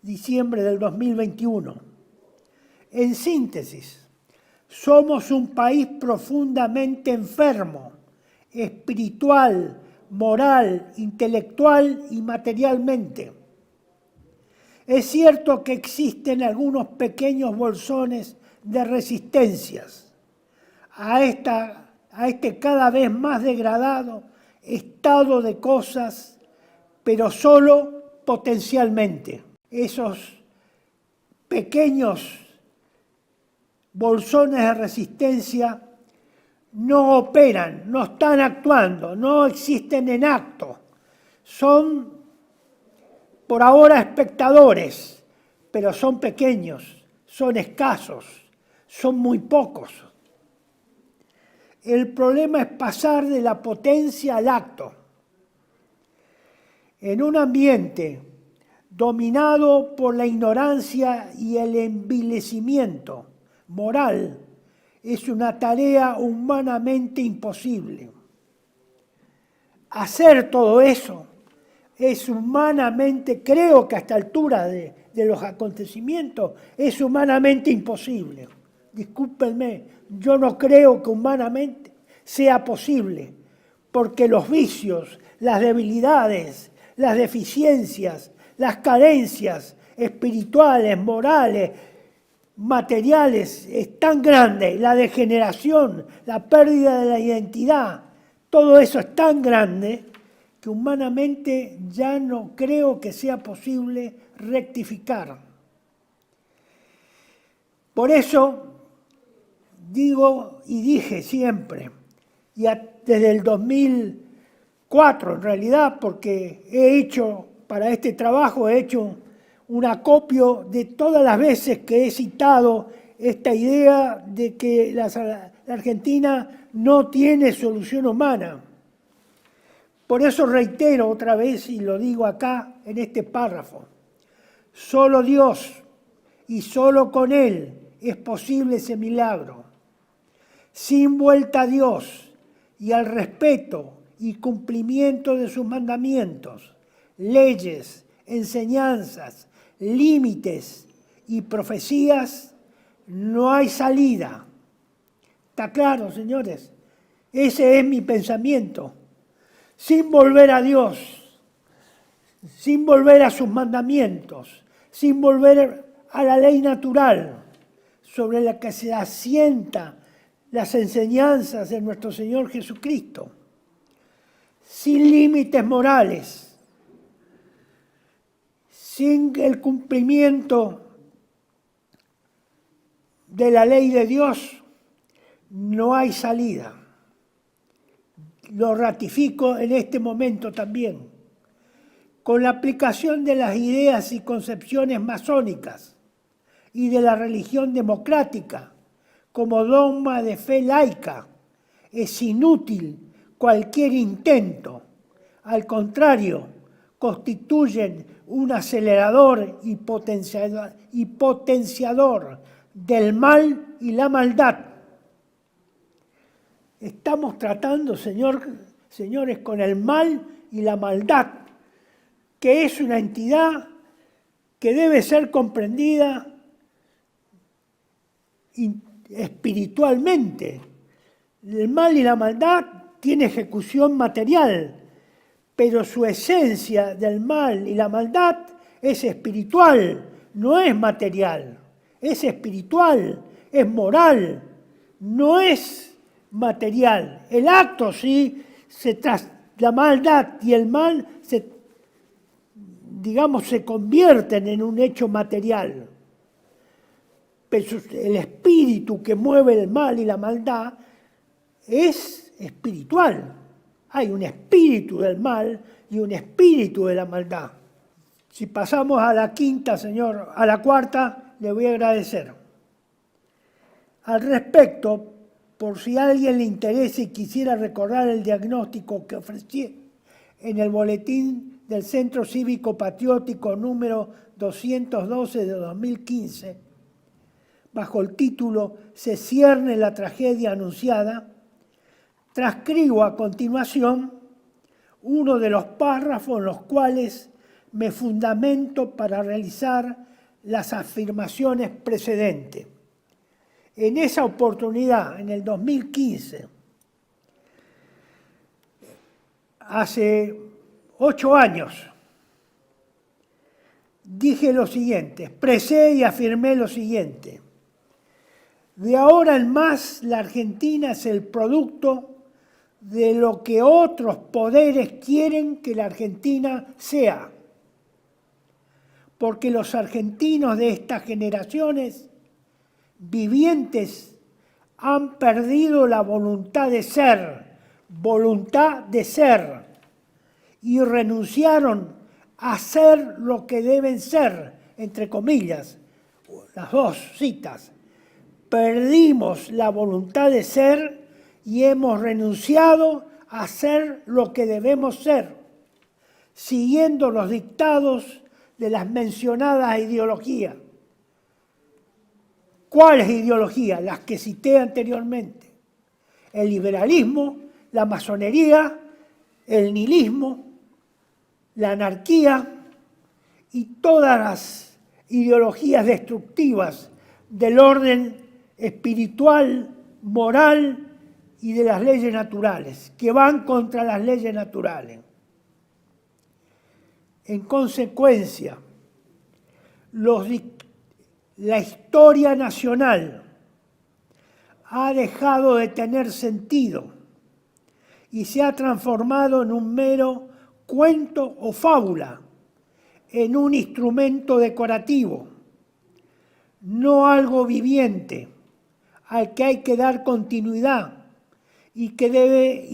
diciembre del 2021. En síntesis, somos un país profundamente enfermo, espiritual, moral, intelectual y materialmente. Es cierto que existen algunos pequeños bolsones de resistencias a este cada vez más degradado estado de cosas, pero solo potencialmente. Esos pequeños bolsones de resistencia no operan, no están actuando, no existen en acto. Son por ahora espectadores, pero son pequeños, son escasos, son muy pocos. El problema es pasar de la potencia al acto. En un ambiente dominado por la ignorancia y el envilecimiento moral, es una tarea humanamente imposible. Hacer todo eso es humanamente, creo que a esta altura de los acontecimientos, es humanamente imposible. Discúlpenme, yo no creo que humanamente sea posible, porque los vicios, las debilidades, las deficiencias, las carencias espirituales, morales, materiales, es tan grande, la degeneración, la pérdida de la identidad, todo eso es tan grande que humanamente ya no creo que sea posible rectificar. Por eso digo y dije siempre, y desde el 2004 en realidad, porque he hecho, para este trabajo he hecho un acopio de todas las veces que he citado esta idea de que la Argentina no tiene solución humana. Por eso reitero otra vez, y lo digo acá en este párrafo, solo Dios y solo con Él es posible ese milagro. Sin vuelta a Dios y al respeto y cumplimiento de sus mandamientos, leyes, enseñanzas, límites y profecías, no hay salida. ¿Está claro, señores? Ese es mi pensamiento. Sin volver a Dios, sin volver a sus mandamientos, sin volver a la ley natural sobre la que se asienta las enseñanzas de nuestro Señor Jesucristo, sin límites morales, sin el cumplimiento de la ley de Dios, no hay salida. Lo ratifico en este momento también. Con la aplicación de las ideas y concepciones masónicas y de la religión democrática como dogma de fe laica, es inútil cualquier intento. Al contrario, constituyen un acelerador y potenciador del mal y la maldad. Estamos tratando, señores, con el mal y la maldad, que es una entidad que debe ser comprendida espiritualmente. El mal y la maldad tiene ejecución material, pero su esencia del mal y la maldad es espiritual, no es material, es espiritual, es moral, no es material. El acto sí, la maldad y el mal se convierten en un hecho material. Pero el espíritu que mueve el mal y la maldad es espiritual. Hay un espíritu del mal y un espíritu de la maldad. Si pasamos a la cuarta, le voy a agradecer. Al respecto, por si a alguien le interesa y quisiera recordar el diagnóstico que ofrecí en el boletín del Centro Cívico Patriótico número 212 de 2015, bajo el título "Se cierne la tragedia anunciada", transcribo a continuación uno de los párrafos en los cuales me fundamento para realizar las afirmaciones precedentes. En esa oportunidad, en el 2015, hace 8 años, dije lo siguiente, expresé y afirmé lo siguiente: de ahora en más, la Argentina es el producto de lo que otros poderes quieren que la Argentina sea. Porque los argentinos de estas generaciones vivientes han perdido la voluntad de ser, y renunciaron a ser lo que deben ser, entre comillas, las dos citas. Perdimos la voluntad de ser y hemos renunciado a ser lo que debemos ser, siguiendo los dictados de las mencionadas ideologías. ¿Cuáles ideologías? Las que cité anteriormente. El liberalismo, la masonería, el nihilismo, la anarquía y todas las ideologías destructivas del orden espiritual, moral y de las leyes naturales, que van contra las leyes naturales. En consecuencia, la historia nacional ha dejado de tener sentido y se ha transformado en un mero cuento o fábula, en un instrumento decorativo, no algo viviente, al que hay que dar continuidad y que debe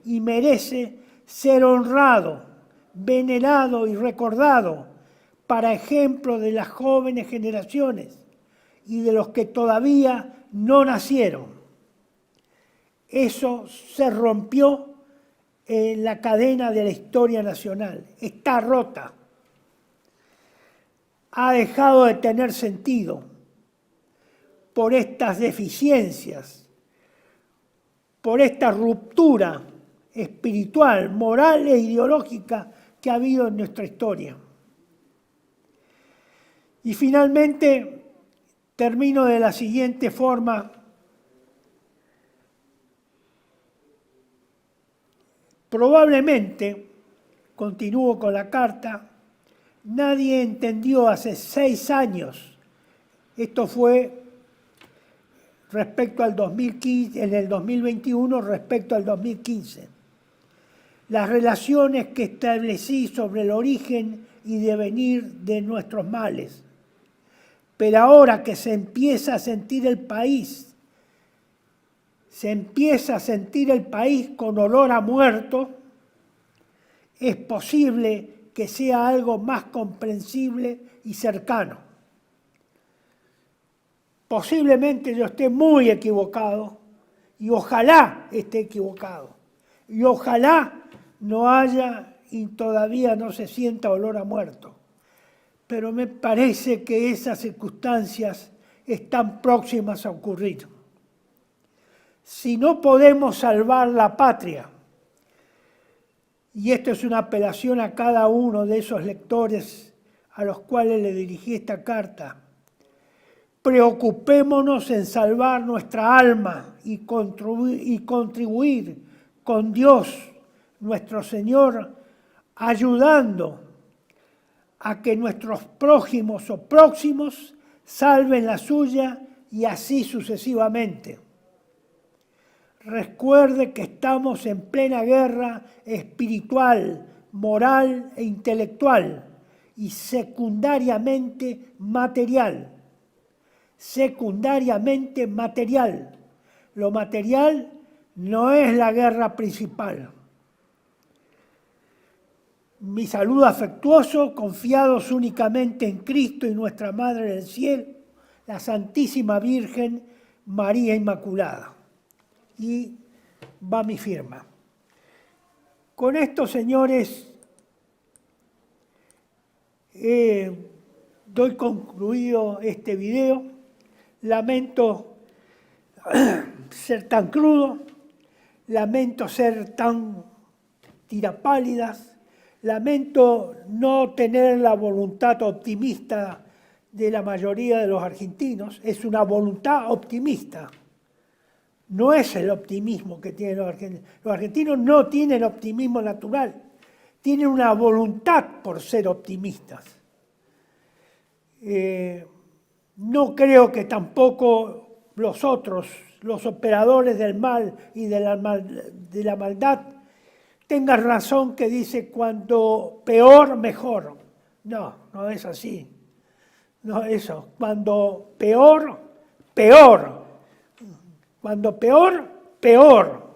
y merece ser honrado, venerado y recordado para ejemplo de las jóvenes generaciones y de los que todavía no nacieron. Eso se rompió en la cadena de la historia nacional. Está rota. Ha dejado de tener sentido por estas deficiencias, por esta ruptura espiritual, moral e ideológica que ha habido en nuestra historia. Y finalmente termino de la siguiente forma. Probablemente, continúo con la carta, nadie entendió hace 6 años, esto fue respecto al 2015, en el 2021 respecto al 2015, las relaciones que establecí sobre el origen y devenir de nuestros males. Pero ahora que se empieza a sentir el país, con olor a muerto, es posible que sea algo más comprensible y cercano. Posiblemente yo esté muy equivocado y ojalá esté equivocado. Y ojalá no haya y todavía no se sienta olor a muerto. Pero me parece que esas circunstancias están próximas a ocurrir. Si no podemos salvar la patria, y esto es una apelación a cada uno de esos lectores a los cuales le dirigí esta carta, preocupémonos en salvar nuestra alma y contribuir con Dios, nuestro Señor, ayudando a que nuestros prójimos o próximos salven la suya y así sucesivamente. Recuerde que estamos en plena guerra espiritual, moral e intelectual y secundariamente material. Secundariamente material. Lo material no es la guerra principal. Mi saludo afectuoso, confiados únicamente en Cristo y nuestra Madre del Cielo, la Santísima Virgen María Inmaculada. Y va mi firma. Con esto, señores, doy concluido este video. Lamento ser tan crudo, lamento ser tan tirapálidas, lamento no tener la voluntad optimista de la mayoría de los argentinos. Es una voluntad optimista. No es el optimismo que tienen los argentinos. Los argentinos no tienen optimismo natural. Tienen una voluntad por ser optimistas. No creo que tampoco los otros, los operadores del mal y de la maldad, tengan razón que dice cuando peor, mejor. No, no es así. No es eso. Cuando peor, peor. Cuando peor, peor,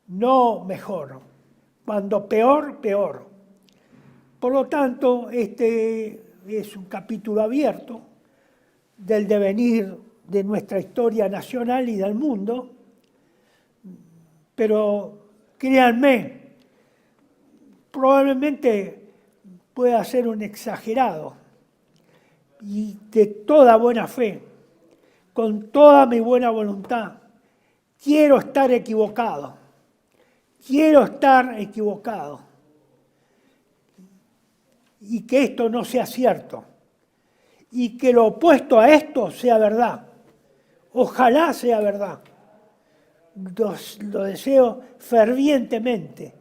no mejor. Cuando peor, peor. Por lo tanto, este es un capítulo abierto del devenir de nuestra historia nacional y del mundo, pero créanme, probablemente pueda ser un exagerado y de toda buena fe. Con toda mi buena voluntad, quiero estar equivocado. Quiero estar equivocado. Y que esto no sea cierto. Y que lo opuesto a esto sea verdad. Ojalá sea verdad. Lo deseo fervientemente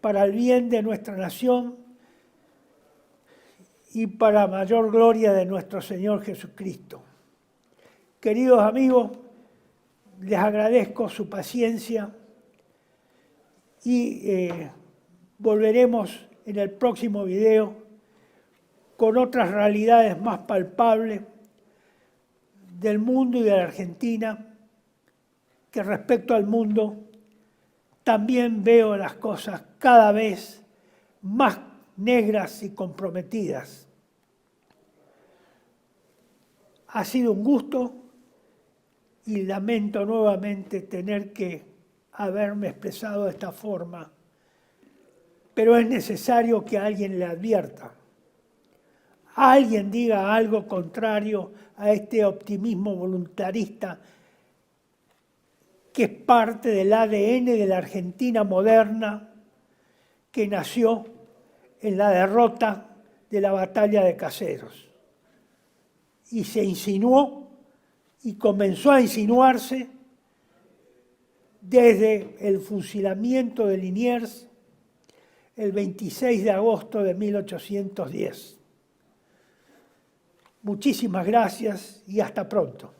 para el bien de nuestra nación y para mayor gloria de nuestro Señor Jesucristo. Queridos amigos, les agradezco su paciencia y volveremos en el próximo video con otras realidades más palpables del mundo y de la Argentina, que respecto al mundo también veo las cosas cada vez más negras y comprometidas. Ha sido un gusto. Y lamento nuevamente tener que haberme expresado de esta forma, pero es necesario que alguien le advierta, alguien diga algo contrario a este optimismo voluntarista que es parte del ADN de la Argentina moderna, que nació en la derrota de la batalla de Caseros y se insinuó y comenzó a insinuarse desde el fusilamiento de Liniers el 26 de agosto de 1810. Muchísimas gracias y hasta pronto.